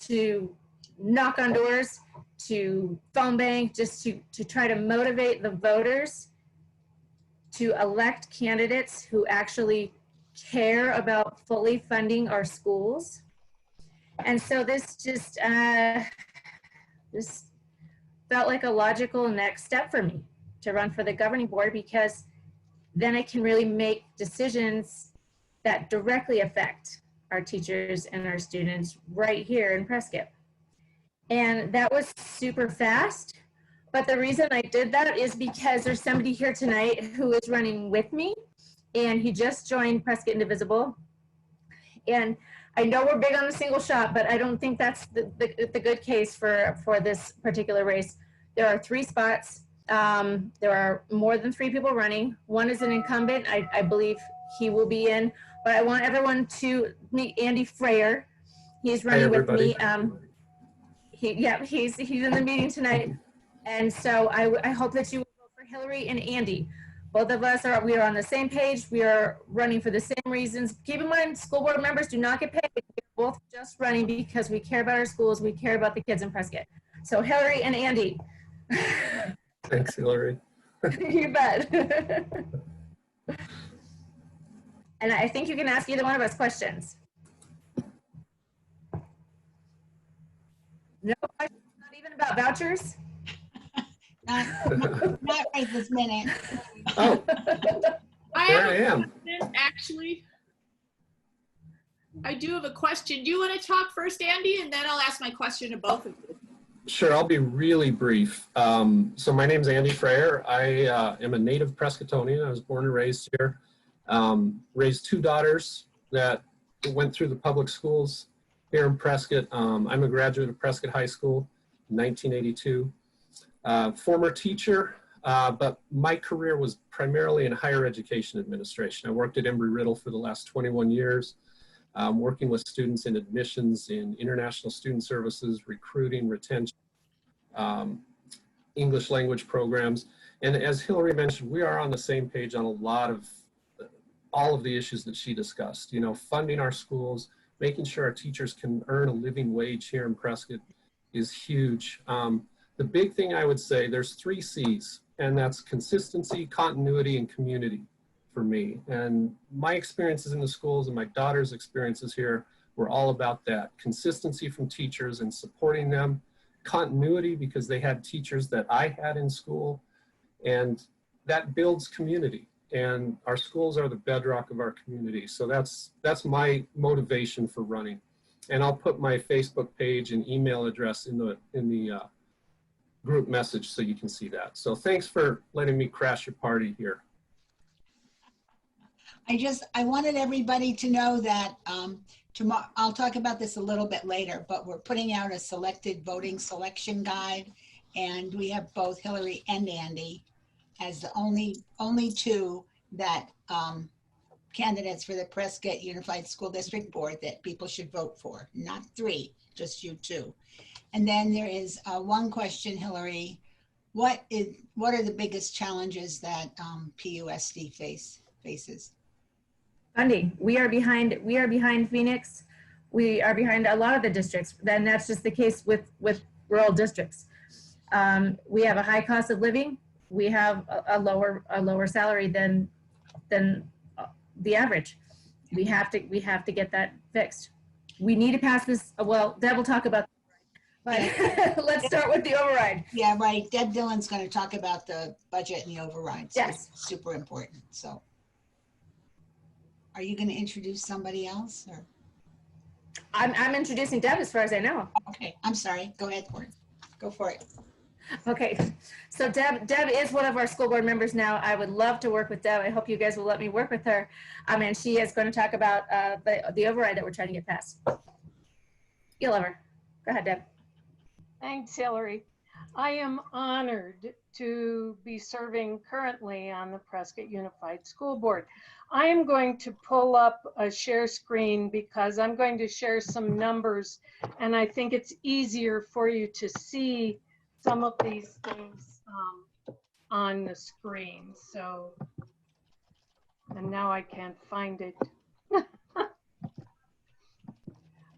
to knock on doors, to phone bank, just to try to motivate the voters to elect candidates who actually care about fully funding our schools. And so this just felt like a logical next step for me to run for the governing board, because then I can really make decisions that directly affect our teachers and our students right here in Prescott. And that was super fast. But the reason I did that is because there's somebody here tonight who is running with me, and he just joined Prescott Indivisible. And I know we're big on the single shot, but I don't think that's the good case for this particular race. There are 3 spots. There are more than 3 people running. One is an incumbent. I believe he will be in, but I want everyone to meet Andy Freyer. He's running with me. He's in the meeting tonight. And so I hope that you will vote for Hilary and Andy. Both of us we are on the same page. We are running for the same reasons. Keep in mind, school board members do not get paid. We're both just running because we care about our schools. We care about the kids in Prescott. So Hilary and Andy. Thanks, Hilary. You bet. And I think you can ask either one of us questions. No questions, not even about vouchers? Not right this minute. Oh, I there have I a am. question, actually. I do have a question. Do you want to talk first, Andy, and then I'll ask my question to both of you? Sure, I'll be really brief. So my name's Andy Freyer. I am a native Prescottonian. I was born and raised here. Raised 2 daughters that went through the public schools here in Prescott. I'm a graduate of Prescott High School in 1982. Former teacher, but my career was primarily in higher education administration. I worked at Embry-Riddle for the last 21 years, working with students in admissions, in international student services, recruiting, retention, English language programs. And as Hilary mentioned, we are on the same page on a lot of, all of the issues that she discussed. You know, funding our schools, making sure our teachers can earn a living wage here in Prescott is huge. The big thing I would say, there's 3 C's, and that's consistency, continuity, and community for me. And my experiences in the schools and my daughter's experiences here were all about that. Consistency from teachers and supporting them, continuity because they had teachers that I had in school, and that builds community. And our schools are the bedrock of our community. So that's my motivation for running. And I'll put my Facebook page and email address in the group message so you can see that. So thanks for letting me crash your party here. I wanted everybody to know that tomorrow, I'll talk about this a little bit later, but we're putting out a selected voting selection guide, and we have both Hilary and Andy as the only 2 that candidates for the Prescott Unified School District Board that people should vote for, not 3, just you 2. And then there is one question, Hilary. What are the biggest challenges that PUSD faces? Funding. We are behind Phoenix. We are behind a lot of the districts. Then that's just the case with rural districts. We have a high cost of living. We have a lower salary than the average. We have to get that fixed. We need to pass this. Well, Deb will talk about. But let's start with the override. Yeah, right. Deb Dillon's going to talk about the budget and the override. So yes. It's super important. So are you going to introduce somebody else? Or? I'm introducing Deb as far as I know. Okay, I'm sorry. Go ahead, Court. Go for it. Okay, so Deb is one of our school board members now. I would love to work with Deb. I hope you guys will let me work with her. And she is going to talk about the override that we're trying to get passed. You'll love her. Go ahead, Deb. Thanks, Hilary. I am honored to be serving currently on the Prescott Unified School Board. I am going to pull up a share screen because I'm going to share some numbers, and I think it's easier for you to see some of these things on the screen. So, and now I can't find it.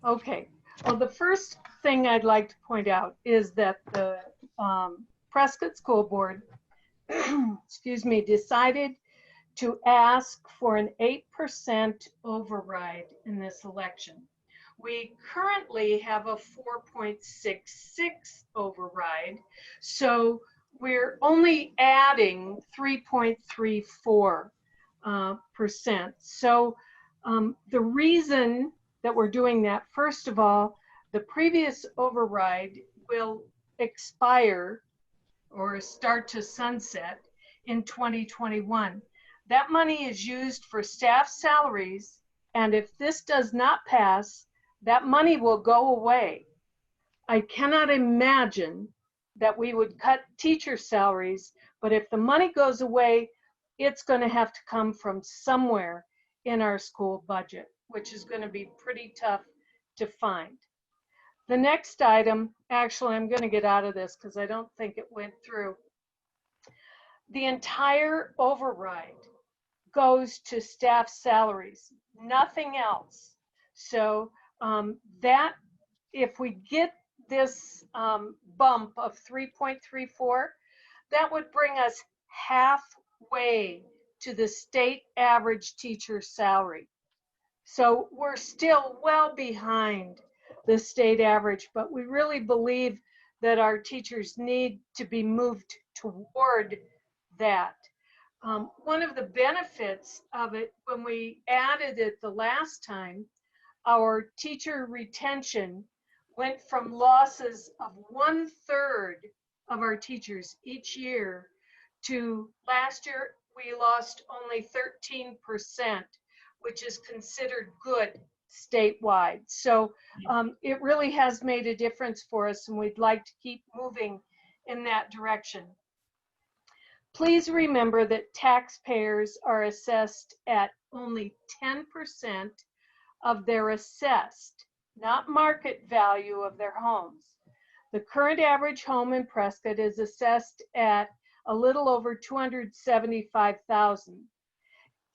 Okay, well, the first thing I'd like to point out is that the Prescott School Board, excuse me, decided to ask for an 8% override in this election. We currently have a 4.66 override, so we're only adding 3.34%. So the reason that we're doing that, first of all, the previous override will expire or start to sunset in 2021. That money is used for staff salaries, and if this does not pass, that money will go away. I cannot imagine that we would cut teacher salaries, but if the money goes away, it's going to have to come from somewhere in our school budget, which is going to be pretty tough to find. The next item, actually, I'm going to get out of this because I don't think it went through. The entire override goes to staff salaries, nothing else. So that, if we get this bump of 3.34, that would bring us halfway to the state average teacher salary. So we're still well behind the state average, but we really believe that our teachers need to be moved toward that. One of the benefits of it, when we added it the last time, our teacher retention went from losses of 1/3 of our teachers each year to last year we lost only 13%, which is considered good statewide. So it really has made a difference for us, and we'd like to keep moving in that direction. Please remember that taxpayers are assessed at only 10% of their assessed, not market value of their homes. The current average home in Prescott is assessed at a little over $275,000.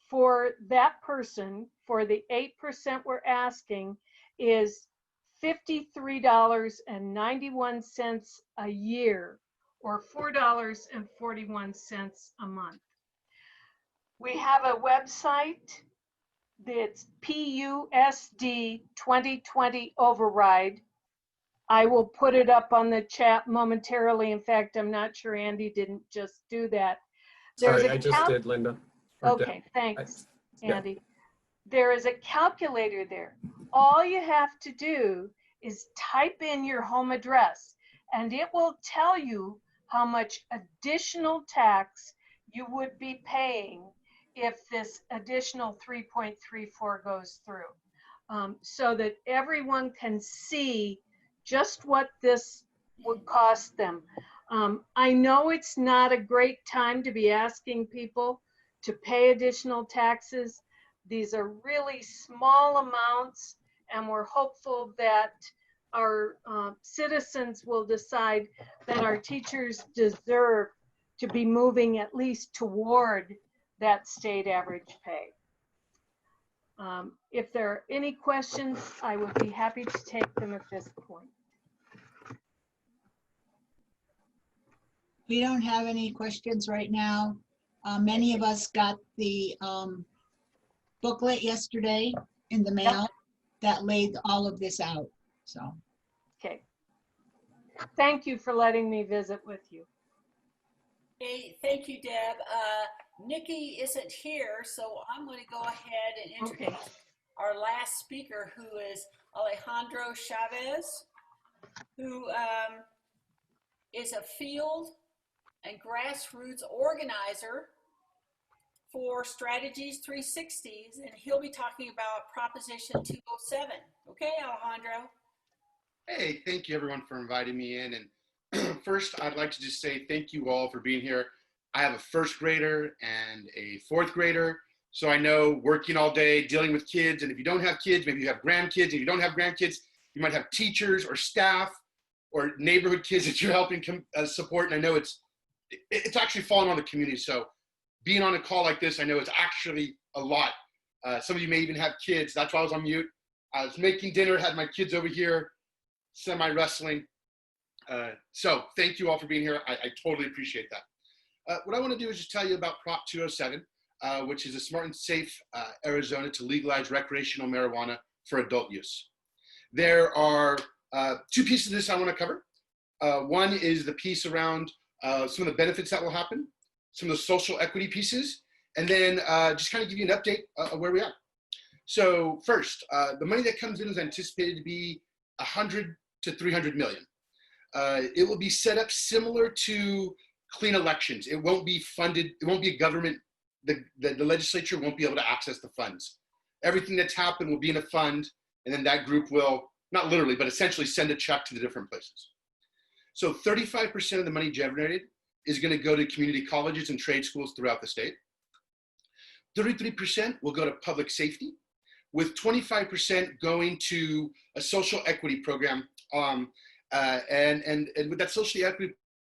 For that person, for the 8% we're asking, is $53.91 a year, or $4.41 a month. We have a website that's PUSD 2020 Override. I will put it up on the chat momentarily. In fact, I'm not sure Andy didn't just do that. Sorry, I just did, Linda. Okay, thanks, Andy. There is a calculator there. All you have to do is type in your home address, and it will tell you how much additional tax you would be paying if this additional 3.34 goes through, so that everyone can see just what this would cost them. I know it's not a great time to be asking people to pay additional taxes. These are really small amounts, and we're hopeful that our citizens will decide that our teachers deserve to be moving at least toward that state average pay. If there are any questions, I would be happy to take them at this point. We don't have any questions right now. Many of us got the booklet yesterday in the mail that laid all of this out, so. Okay. Thank you for letting me visit with you. Hey, thank you, Deb. Nicky isn't here, so I'm going to go ahead and introduce our last speaker, who is Alejandro Chavez, who is a field and grassroots organizer for Strategies 360s, and he'll be talking about Proposition 207. Okay, Alejandro? Hey, thank you everyone for inviting me in. And first, I'd like to just say thank you all for being here. I have a first grader and a fourth grader, so I know working all day, dealing with kids, and if you don't have kids, maybe you have grandkids. If you don't have grandkids, you might have teachers or staff or neighborhood kids that you're helping support. And I know it's actually falling on the community. So being on a call like this, I know it's actually a lot. Some of you may even have kids. That's why I was on mute. I was making dinner, had my kids over here, semi-wrestling. So thank you all for being here. I totally appreciate that. What I want to do is just tell you about Prop 207. which is a smart and safe Arizona to legalize recreational marijuana for adult use. There are two pieces of this I want to cover. One is the piece around some of the benefits that will happen, some of the social equity pieces, and then just kind of give you an update of where we are. So first, the money that comes in is anticipated to be 100 to 300 million. It will be set up similar to clean elections. It won't be funded, it won't be a government, the legislature won't be able to access the funds. Everything that's happened will be in a fund, and then that group will, not literally, but essentially send a check to the different places. So 35% of the money generated is going to go to community colleges and trade schools throughout the state. 33% will go to public safety, with 25% going to a social equity program. And what that social equity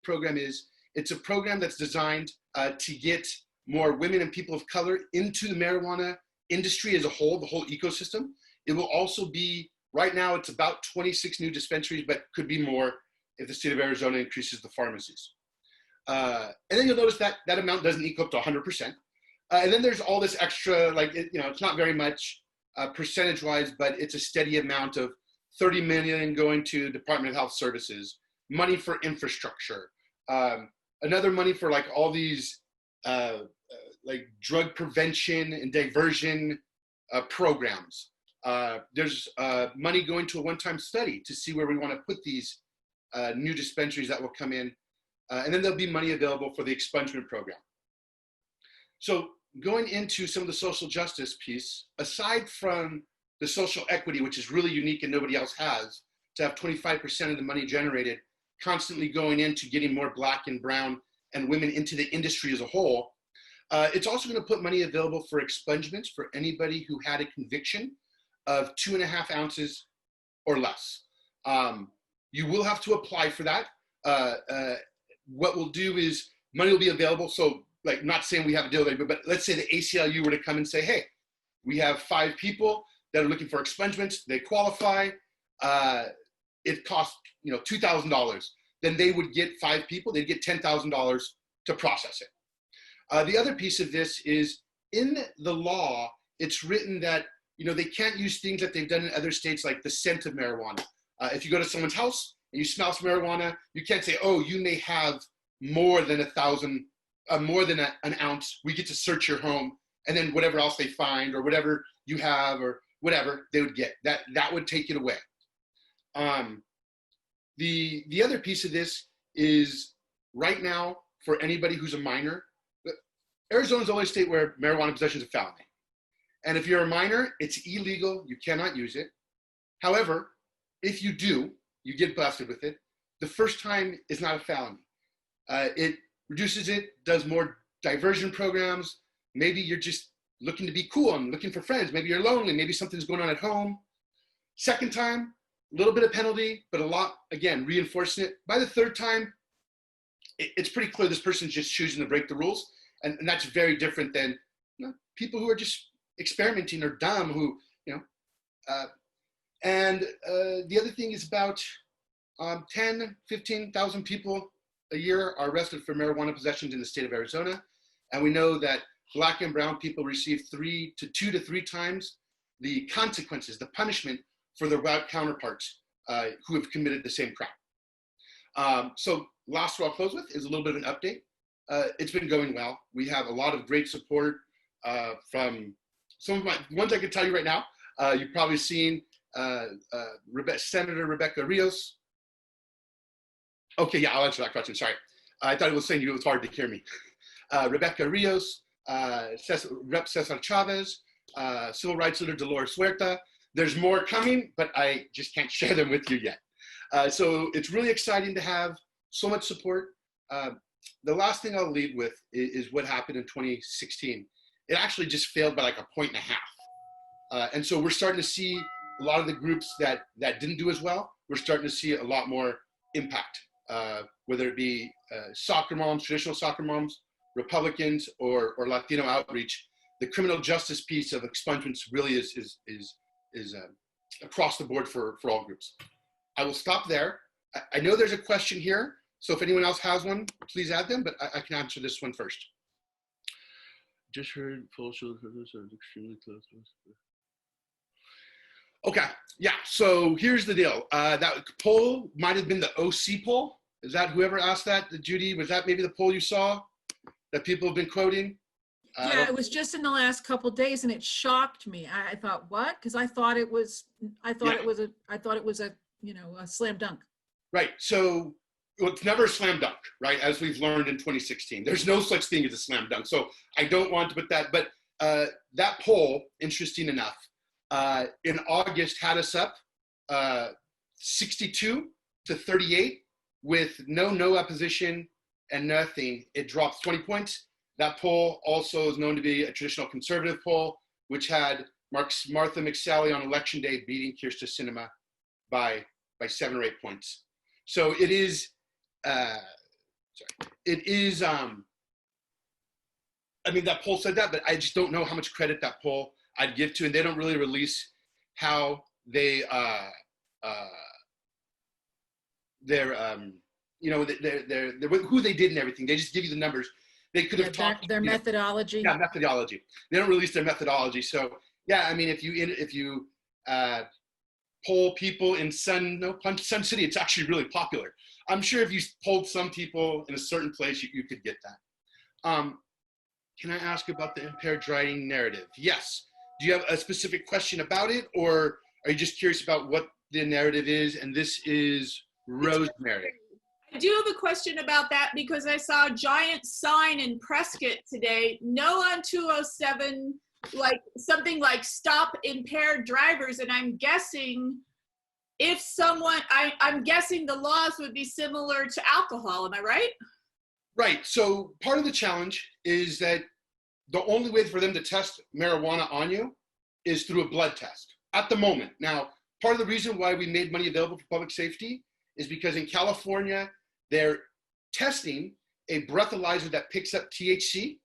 program is, it's a program that's designed to get more women and people of color into the marijuana industry as a whole, the whole ecosystem. It will also be, right now it's about 26 new dispensaries, but could be more if the state of Arizona increases the pharmacies. And then you'll notice that that amount doesn't equal up to 100%. And then there's all this extra, like, it's not very much percentage-wise, but it's a steady amount of 30 million going to Department of Health Services, money for infrastructure, another money for like all these like drug prevention and diversion programs. There's money going to a one-time study to see where we want to put these new dispensaries that will come in. And then there'll be money available for the expungement program. So going into some of the social justice piece, aside from the social equity, which is really unique and nobody else has, to have 25% of the money generated constantly going into getting more Black and brown and women into the industry as a whole, it's also going to put money available for expungements for anybody who had a conviction of 2.5 ounces or less. You will have to apply for that. What we'll do is money will be available. So, like, not saying we have a deal there, but let's say the ACLU were to come and say, hey, we have 5 people that are looking for expungements. They qualify. It costs, $2,000. Then they would get 5 people. They'd get $10,000 to process it. The other piece of this is in the law, it's written that, they can't use things that they've done in other states, like the scent of marijuana. If you go to someone's house and you smell some marijuana, you can't say, oh, you may have more than 1,000, more than an ounce. We get to search your home, and then whatever else they find or whatever you have or whatever they would get, that would take it away. The other piece of this is right now for anybody who's a minor, Arizona's the only state where marijuana possession is a felony. And if you're a minor, it's illegal. You cannot use it. However, if you do, you get busted with it. The first time is not a felony. It reduces it, does more diversion programs. Maybe you're just looking to be cool and looking for friends. Maybe you're lonely. Maybe something's going on at home. Second time, a little bit of penalty, but a lot, again, reinforcing it. By the third time, it's pretty clear this person's just choosing to break the rules. And that's very different than people who are just experimenting or dumb who, and the other thing is about 10, 15,000 people a year are arrested for marijuana possessions in the state of Arizona. And we know that Black and brown people receive 2 to 3 times the consequences, the punishment for their white counterparts who have committed the same crime. So last what I'll close with is a little bit of an update. It's been going well. We have a lot of great support from some of my ones I can tell you right now. You've probably seen Senator Rebecca Rios. Okay, yeah, I'll answer that question. Sorry. I thought it was saying it was hard to hear me. Rebecca Rios, Rep. Cesar Chavez, Civil Rights Leader Dolores Huerta. There's more coming, but I just can't share them with you yet. So it's really exciting to have so much support. The last thing I'll lead with is what happened in 2016. It actually just failed by like 1.5 points. And so we're starting to see a lot of the groups that didn't do as well, we're starting to see a lot more impact, whether it be soccer moms, traditional soccer moms, Republicans, or Latino outreach. The criminal justice piece of expungements really is across the board for all groups. I will stop there. I know there's a question here, so if anyone else has one, please add them, but I can answer this one first. Just heard poll shows are extremely close. Okay, yeah, so here's the deal. That poll might have been the OC poll. Is that whoever asked that, Judy? Was that maybe the poll you saw that people have been quoting? Yeah, it was just in the last couple of days, and it shocked me. I thought, what? Because I thought it was a you know, a slam dunk. Right. So well, it's never a slam dunk, right? As we've learned in 2016, there's no such thing as a slam dunk. So I don't want to put that, but that poll, interesting enough, in August had us up 62 to 38 with no opposition and nothing. It drops 20 points. That poll also is known to be a traditional conservative poll, which had Martha McSally on election day beating Kyrsten Sinema by 7 or 8 points. So it is, I mean, that poll said that, but I just don't know how much credit that poll I'd give to, and they don't really release how they, you know, who they did and everything. They just give you the numbers. They could have talked their methodology. Yeah, methodology. They don't release their methodology. So yeah, I mean, if you poll people in Sun City, it's actually really popular. I'm sure if you polled some people in a certain place, you could get that. Can I ask about the impaired driving narrative? Yes. Do you have a specific question about it, or are you just curious about what the narrative is? And this is Rosemary. I do have a question about that because I saw a giant sign in Prescott today, no on 207, like something like stop impaired drivers. And I'm guessing if someone, I'm guessing the laws would be similar to alcohol. Am I right? Right. So part of the challenge is that the only way for them to test marijuana on you is through a blood test at the moment. Now, part of the reason why we made money available for public safety is because in California, they're testing a breathalyzer that picks up THC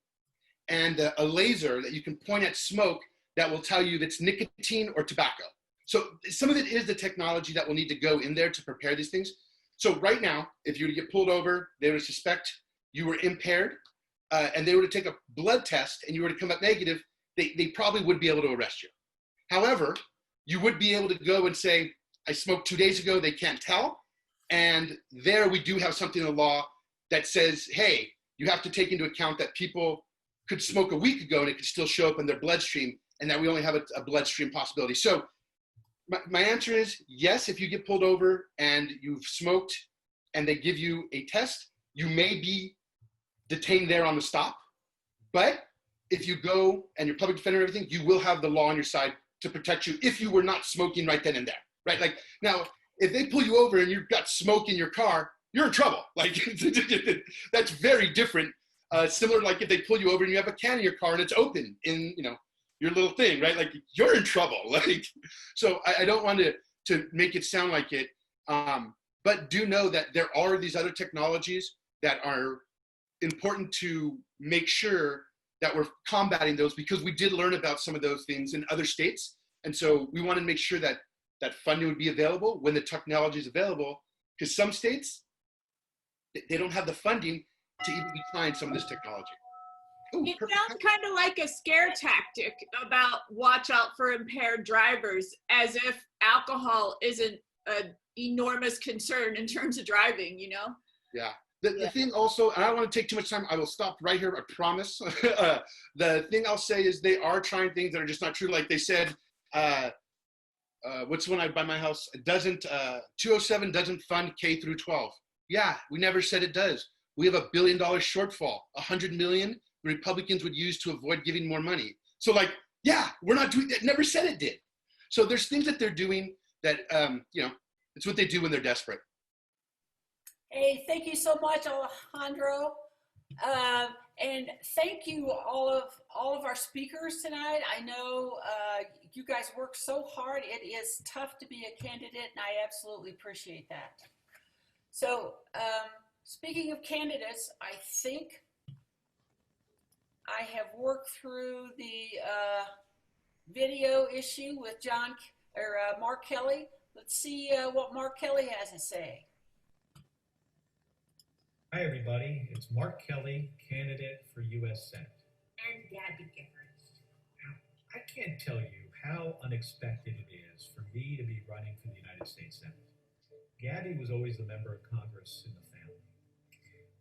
and a laser that you can point at smoke that will tell you if it's nicotine or tobacco. So some of it is the technology that will need to go in there to prepare these things. So right now, if you were to get pulled over, they would suspect you were impaired, and they were to take a blood test and you were to come up negative, they probably would be able to arrest you. However, you would be able to go and say, I smoked 2 days ago, they can't tell. And there we do have something in the law that says, hey, you have to take into account that people could smoke a week ago and it could still show up in their bloodstream, and that we only have a bloodstream possibility. So my answer is yes, if you get pulled over and you've smoked and they give you a test, you may be detained there on the stop. But if you go and you're public defender and everything, you will have the law on your side to protect you if you were not smoking right then and there, right? Like now, if they pull you over and you've got smoke in your car, you're in trouble. Like that's very different. Similar, like if they pull you over and you have a can in your car and it's open in, you know, your little thing, right? Like you're in trouble. Like, so I don't want to make it sound like it, but do know that there are these other technologies that are important to make sure that we're combating those, because we did learn about some of those things in other states. And so we want to make sure that that funding would be available when the technology is available, because some states, they don't have the funding to even be trying some of this technology. Ooh, it perfect. sounds kind of like a scare tactic about watch out for impaired drivers, as if alcohol isn't an enormous concern in terms of driving, you know? Yeah. The thing also, and I don't want to take too much time, I will stop right here, I promise. The thing I'll say is they are trying things that are just not true. Like they said, what's the one I buy my house? It doesn't, 207 doesn't fund K through 12. Yeah, we never said it does. We have $1 billion shortfall, 100 million the Republicans would use to avoid giving more money. So like, yeah, we're not doing that, never said it did. So there's things that they're doing that, you know, it's what they do when they're desperate. Hey, thank you so much, Alejandro. And thank you all of our speakers tonight. I know you guys work so hard. It is tough to be a candidate, and I absolutely appreciate that. So speaking of candidates, I think I have worked through the video issue with Mark Kelly. Let's see what Mark Kelly has to say. Hi, everybody. It's Mark Kelly, candidate for U.S. Senate. and Gabby Giffords. I can't tell you how unexpected it is for me to be running for the United States Senate. Gabby was always the member of Congress in the family.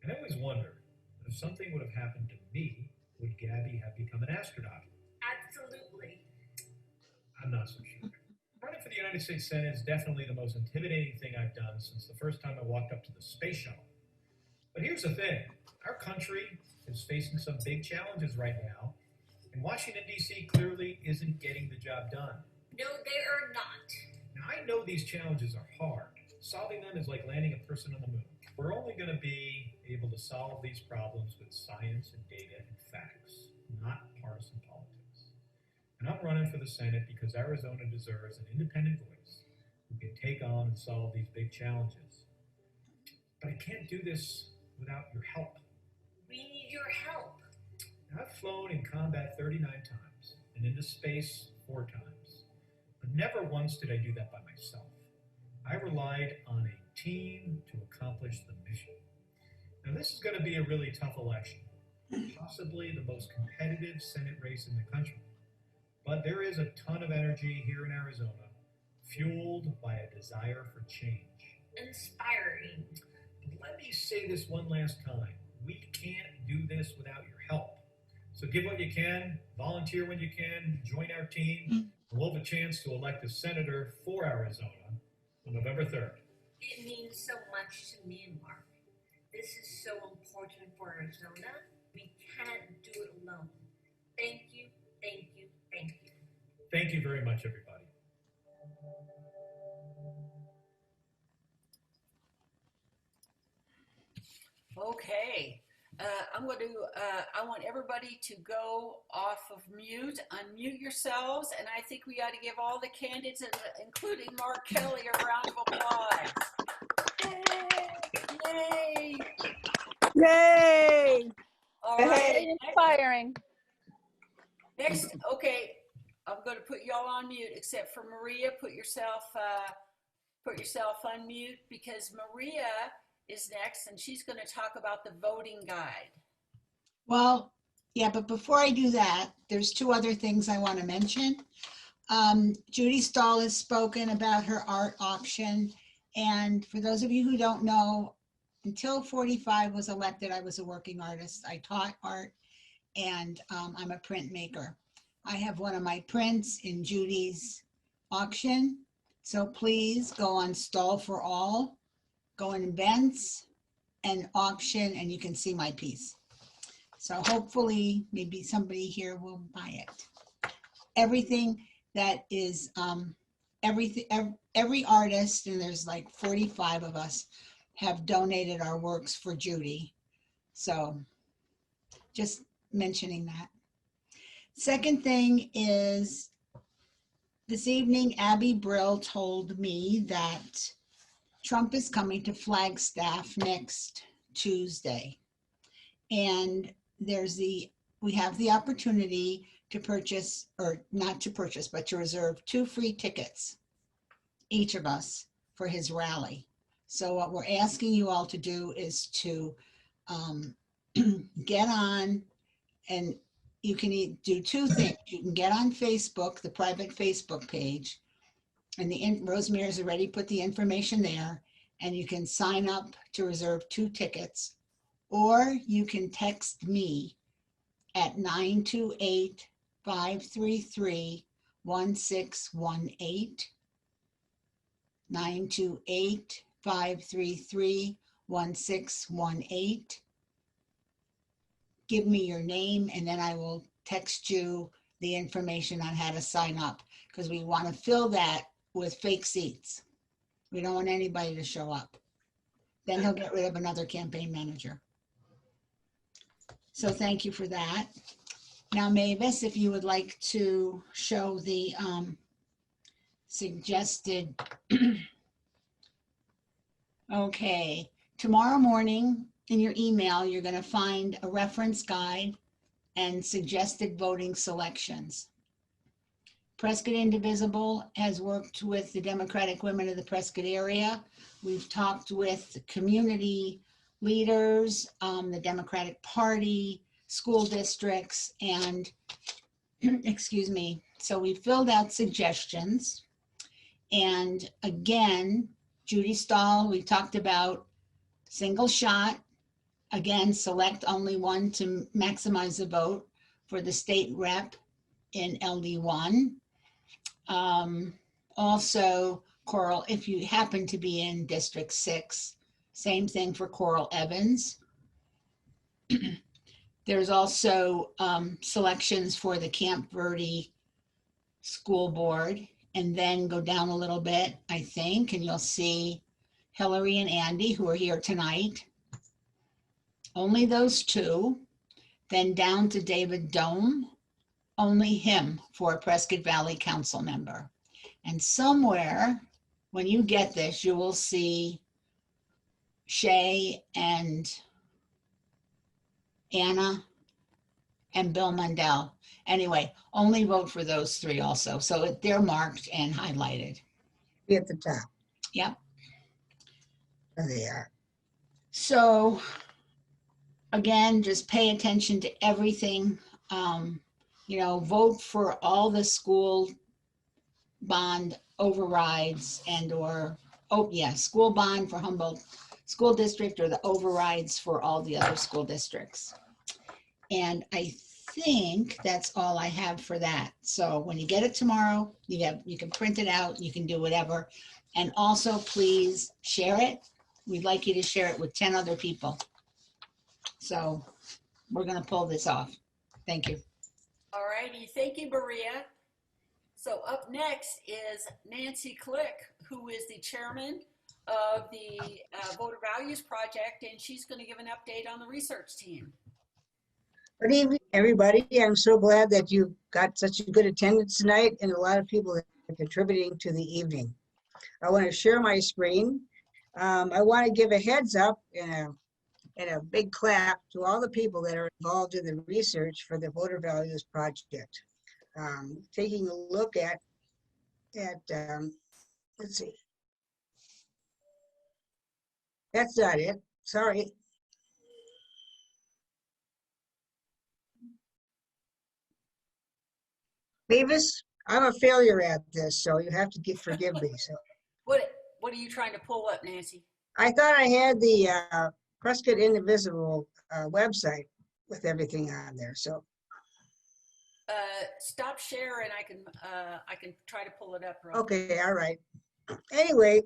And I always wondered, if something would have happened to me, would Gabby have become an astronaut? Absolutely. I'm not so sure. Running for the United States Senate is definitely the most intimidating thing I've done since the first time I walked up to the space shuttle. But here's the thing. Our country is facing some big challenges right now, and Washington, D.C. clearly isn't getting the job done. No, they are not. Now, I know these challenges are hard. Solving them is like landing a person on the moon. We're only going to be able to solve these problems with science and data and facts, not partisan politics. And I'm running for the Senate because Arizona deserves an independent voice who can take on and solve these big challenges. But I can't do this without your help. We need your help. Now, I've flown in combat 39 times and into space 4 times, but never once did I do that by myself. I relied on a team to accomplish the mission. Now, this is going to be a really tough election, possibly the most competitive Senate race in the country. But there is a ton of energy here in Arizona, fueled by a desire for change. Inspiring. But let me say this one last time. We can't do this without your help. So give what you can, volunteer when you can, join our team, and we'll have a chance to elect a senator for Arizona on November 3rd. It means so much to me and Mark. This is so important for Arizona. We can't do it alone. Thank you, thank you, thank you. Thank you very much, everybody. Okay. I want everybody to go off of mute, unmute yourselves, and I think we ought to give all the candidates, including Mark Kelly, a round of applause. Yay! Yay! All right. Very inspiring. Next, okay, I'm going to put y'all on mute, except for Maria. Put yourself on mute, because Maria is next, and she's going to talk about the voting guide. Well, yeah, but before I do that, there's 2 other things I want to mention. Judy Stahl has spoken about her art auction. And for those of you who don't know, until 45 was elected, I was a working artist. I taught art, and I'm a printmaker. I have one of my prints in Judy's auction. So please go on Stall for All, go in events and auction, and you can see my piece. So hopefully maybe somebody here will buy it. Everything that is, every artist, and there's like 45 of us, have donated our works for Judy. So just mentioning that. Second thing is, this evening, Abby Brill told me that Trump is coming to Flagstaff next Tuesday. And we have the opportunity to purchase, or not to purchase, but to reserve 2 free tickets, each of us, for his rally. So what we're asking you all to do is to get on, and you can do 2 things. You can get on Facebook, the private Facebook page, and Rosemary has already put the information there, and you can sign up to reserve 2 tickets, or you can text me at 928-533-1618, 928-533-1618. Give me your name, and then I will text you the information on how to sign up, because we want to fill that with fake seats. We don't want anybody to show up. Then he'll get rid of another campaign manager. So thank you for that. Now, Mavis, if you would like to show the suggested. Okay, tomorrow morning in your email, you're going to find a reference guide and suggested voting selections. Prescott Indivisible has worked with the Democratic Women of the Prescott area. We've talked with community leaders, the Democratic Party, school districts and, excuse me, so we filled out suggestions. And again, Judy Stahl, we talked about single shot. Again, select only one to maximize the vote for the state rep in LD1. Also, Coral, if you happen to be in District 6, same thing for Coral Evans. There's also selections for the Camp Verde School Board, and then go down a little bit, I think, and you'll see Hilary and Andy, who are here tonight. Only those two. Then down to David Dome, only him for a Prescott Valley Council member. And somewhere, when you get this, you will see Shea and Anna and Bill Mundell. Anyway, only vote for those three also. So they're marked and highlighted. Be at the top. Yep. There they are. So again, just pay attention to everything. You know, vote for all the school bond overrides and or, oh yeah, school bond for Humboldt School District or the overrides for all the other school districts. And I think that's all I have for that. So when you get it tomorrow, you can print it out, you can do whatever. And also please share it. We'd like you to share it with 10 other people. So we're gonna pull this off. Thank you. All righty, thank you, Maria. So up next is Nancy Click, who is the chairman of the Voter Values Project, and she's going to give an update on the research team. Good evening, everybody. I'm so glad that you got such a good attendance tonight and a lot of people are contributing to the evening. I want to share my screen. I want to give a heads up and a big clap to all the people that are involved in the research for the Voter Values Project. Taking a look at let's see. That's not it, sorry. Mavis, I'm a failure at this, so you have to forgive me. So What are you trying to pull up, Nancy? I thought I had the Prescott Indivisible website with everything on there. So Stop share and I can try to pull it up. okay, all right. Anyway,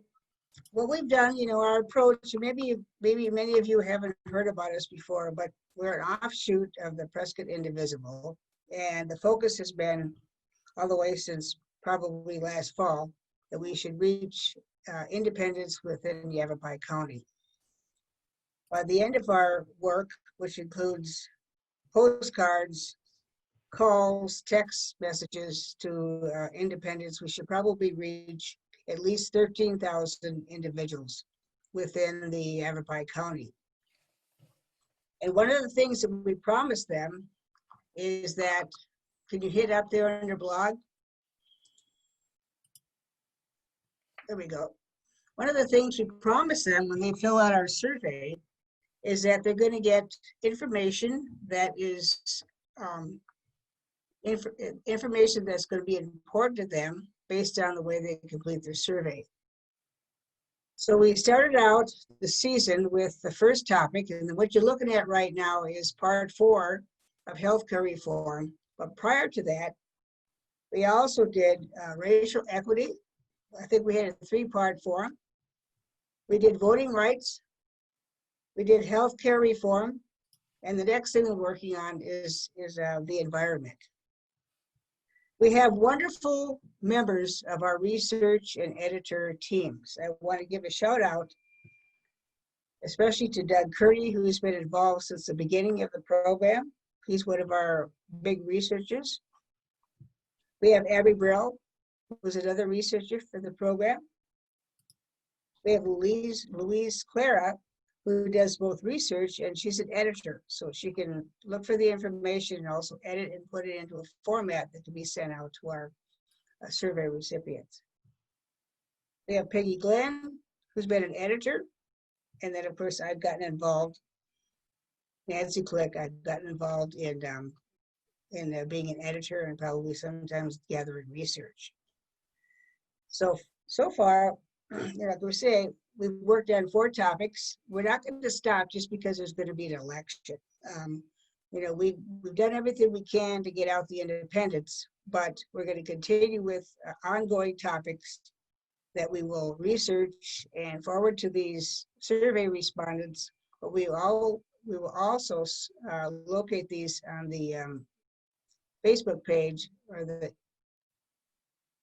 what we've done, you know, our approach, maybe many of you haven't heard about us before, but we're an offshoot of the Prescott Indivisible, and the focus has been all the way since probably last fall that we should reach independence within Yavapai County. By the end of our work, which includes postcards, calls, text messages to independents, we should probably reach at least 13,000 individuals within the Yavapai County. And one of the things that we promised them is that, can you hit up there on your blog? There we go. One of the things we promised them when they fill out our survey is that they're going to get information that is information that's going to be important to them based on the way they complete their survey. So we started out the season with the first topic, and what you're looking at right now is part 4 of healthcare reform. But prior to that, we also did racial equity. I think we had a 3-part forum. We did voting rights. We did healthcare reform. And the next thing we're working on is the environment. We have wonderful members of our research and editor teams. I want to give a shout out, especially to Doug Curdy, who's been involved since the beginning of the program. He's one of our big researchers. We have Abby Brill, who's another researcher for the program. We have Louise Clara, who does both research and she's an editor, so she can look for the information and also edit and put it into a format that can be sent out to our survey recipients. We have Peggy Glenn, who's been an editor, and then of course I've gotten involved. Nancy Click, I've gotten involved in being an editor and probably sometimes gathering research. So far, like we're saying, we've worked on 4 topics. We're not going to stop just because there's going to be an election. We've done everything we can to get out the independents, but we're going to continue with ongoing topics that we will research and forward to these survey respondents. But we will also locate these on the Facebook page or the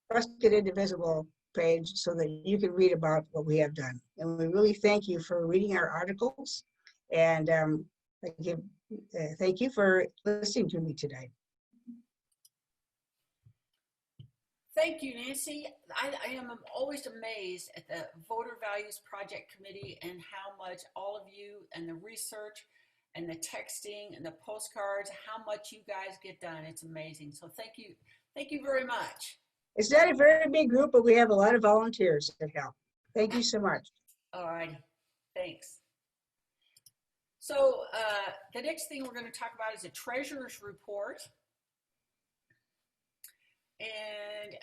Prescott Indivisible page so that you can read about what we have done. And we really thank you for reading our articles, and thank you for listening to me today. Thank you, Nancy. I am always amazed at the Voter Values Project Committee and how much all of you and the research and the texting and the postcards, how much you guys get done. It's amazing. So thank you. Thank you very much. It's not a very big group, but we have a lot of volunteers that help. Thank you so much. All righty. Thanks. So the next thing we're going to talk about is a treasurer's report. And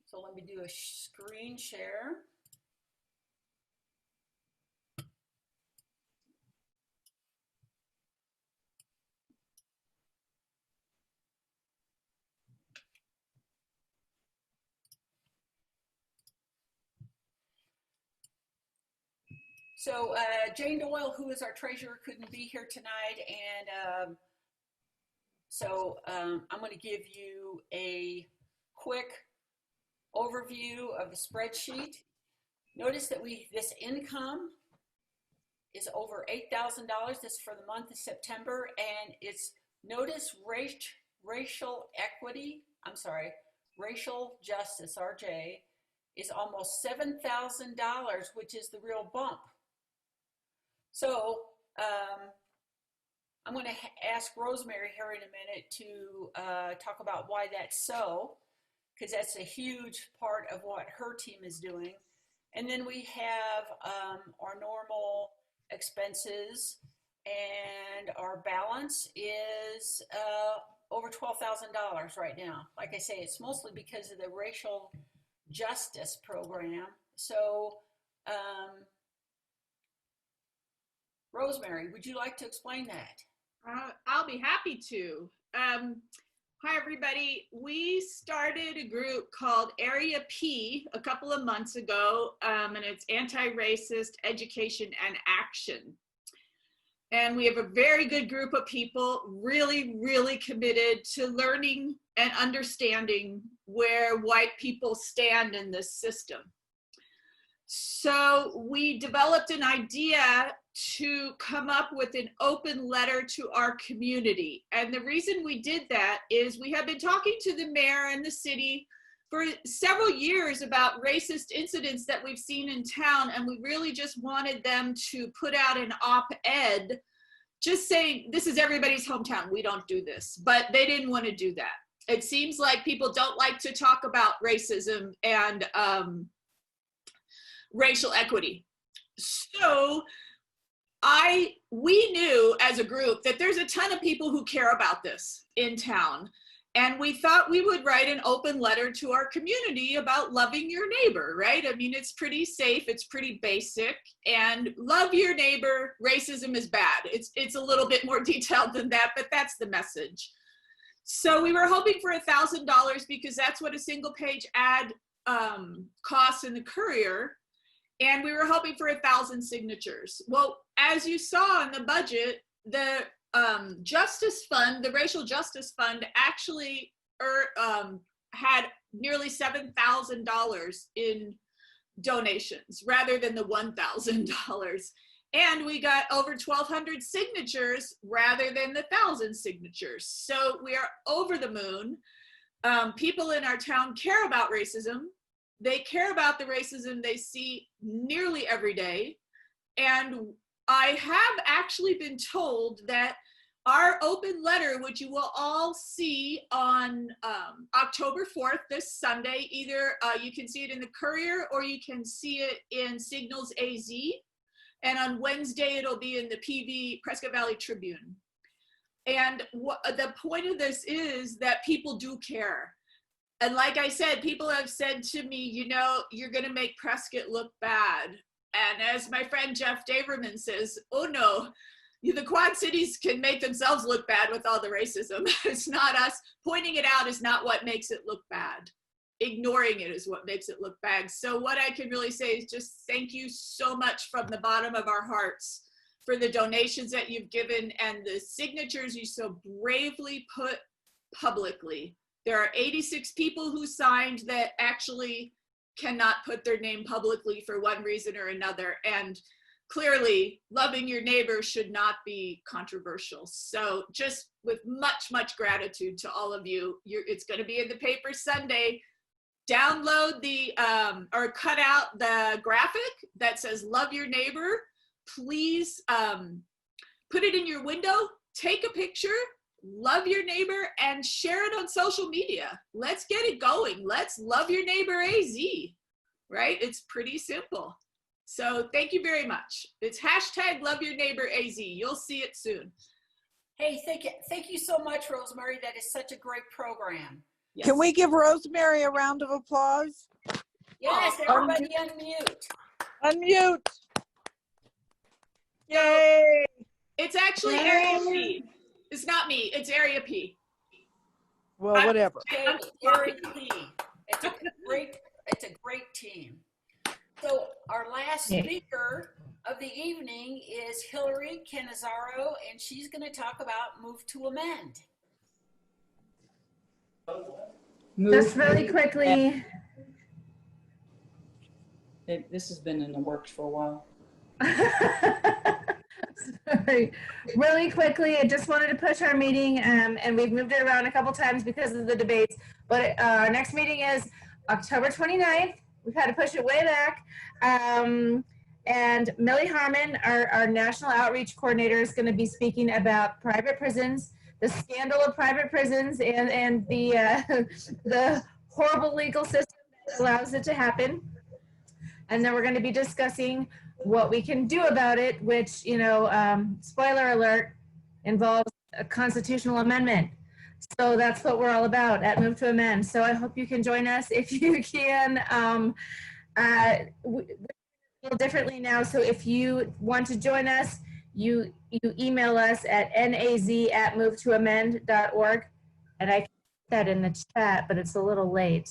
so let me do a screen share. So Jane Doyle, who is our treasurer, couldn't be here tonight, and I'm going to give you a quick overview of the spreadsheet. Notice that this income is over $8,000. This is for the month of September, and it's racial justice, RJ, is almost $7,000, which is the real bump. So I'm going to ask Rosemary here in a minute to talk about why that's so, because that's a huge part of what her team is doing. And then we have our normal expenses, and our balance is over $12,000 right now. Like I say, it's mostly because of the racial justice program. So Rosemary, would you like to explain that? I'll be happy to. Hi, everybody. We started a group called Area P a couple of months ago, and it's Anti-Racist Education and Action. And we have a very good group of people, really, really committed to learning and understanding where white people stand in this system. So we developed an idea to come up with an open letter to our community. And the reason we did that is we have been talking to the mayor and the city for several years about racist incidents that we've seen in town, and we really just wanted them to put out an op-ed just saying, this is everybody's hometown, we don't do this. But they didn't want to do that. It seems like people don't like to talk about racism and racial equity. So we knew as a group that there's a ton of people who care about this in town. And we thought we would write an open letter to our community about loving your neighbor, right? I mean, it's pretty safe, it's pretty basic, and love your neighbor, racism is bad. It's a little bit more detailed than that, but that's the message. So we were hoping for $1,000 because that's what a single page ad costs in the Courier. And we were hoping for 1,000 signatures. Well, as you saw in the budget, the Justice Fund, the Racial Justice Fund, actually had nearly $7,000 in donations rather than the $1,000. And we got over 1,200 signatures rather than the 1,000 signatures. So we are over the moon. People in our town care about racism. They care about the racism they see nearly every day. And I have actually been told that our open letter, which you will all see on October 4th, this Sunday. Either you can see it in the Courier or you can see it in Signals AZ. And on Wednesday, it'll be in the PV, Prescott Valley Tribune. And the point of this is that people do care. And like I said, people have said to me, you know, you're going to make Prescott look bad. And as my friend Jeff Daverman says, oh no, the Quad Cities can make themselves look bad with all the racism. It's not us. Pointing it out is not what makes it look bad. Ignoring it is what makes it look bad. So what I can really say is just thank you so much from the bottom of our hearts for the donations that you've given and the signatures you so bravely put publicly. There are 86 people who signed that actually cannot put their name publicly for one reason or another. And clearly, loving your neighbor should not be controversial. So just with much, much gratitude to all of you. It's going to be in the paper Sunday. Download the, or cut out the graphic that says love your neighbor. Please put it in your window, take a picture, love your neighbor, and share it on social media. Let's get it going. Let's love your neighbor AZ, right? It's pretty simple. So thank you very much. It's hashtag love your neighbor AZ. You'll see it soon. Hey, thank you so much, Rosemary. That is such a great program. Yes. Can we give Rosemary a round of applause? Yes, everybody unmute. Unmute. Yay. It's actually Area P. It's not me, it's Area P. Well, whatever. Area P. It's a great team. So our last speaker of the evening is Hilary Cannizzaro, and she's going to talk about Move to Amend. Just really quickly. This has been in the works for a while. Sorry. Really quickly, I just wanted to push our meeting, and we've moved it around a couple times because of the debates, but our next meeting is October 29th. We've had to push it way back. And Millie Harmon, our national outreach coordinator, is going to be speaking about private prisons, the scandal of private prisons, and the horrible legal system that allows it to happen. And then we're going to be discussing what we can do about it, which, you know, spoiler alert, involves a constitutional amendment. So that's what we're all about at Move to Amend. So I hope you can join us if you can. We feel differently now. So if you want to join us, you email us at naz@movetoamend.org. And I can put that in the chat, but it's a little late.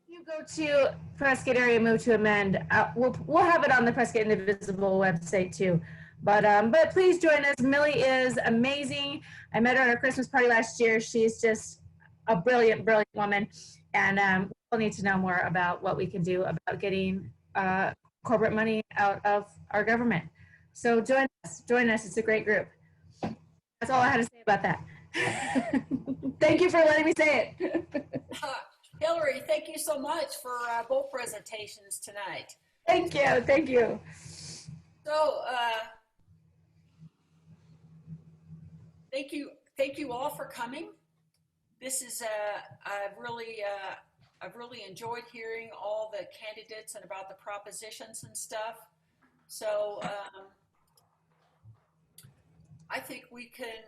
If you go to Prescott area Move to Amend, we'll have it on the Prescott Indivisible website too. But please join us. Millie is amazing. I met her at our Christmas party last year. She's just a brilliant, brilliant woman. And we'll need to know more about what we can do about getting corporate money out of our government. So join us. Join us. It's a great group. That's all I had to say about that. Thank you for letting me say it. Hilary, thank you so much for both presentations tonight. Thank you. Thank you. So, thank you all for coming. This is I've really enjoyed hearing all the candidates and about the propositions and stuff. So I think we can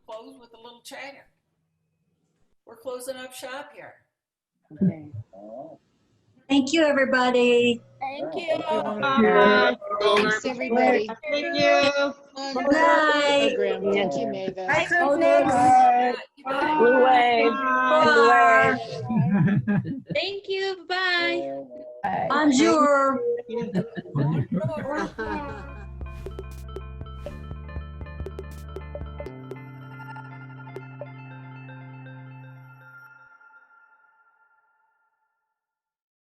close with a little chatter. We're closing up shop here. Okay. Thank you, everybody. Thank you. Thanks, everybody. Thank you. Good night. Thank you, Mavis. Hi, Blue wave. Blue wave. Thank you. Bye. Bonjour.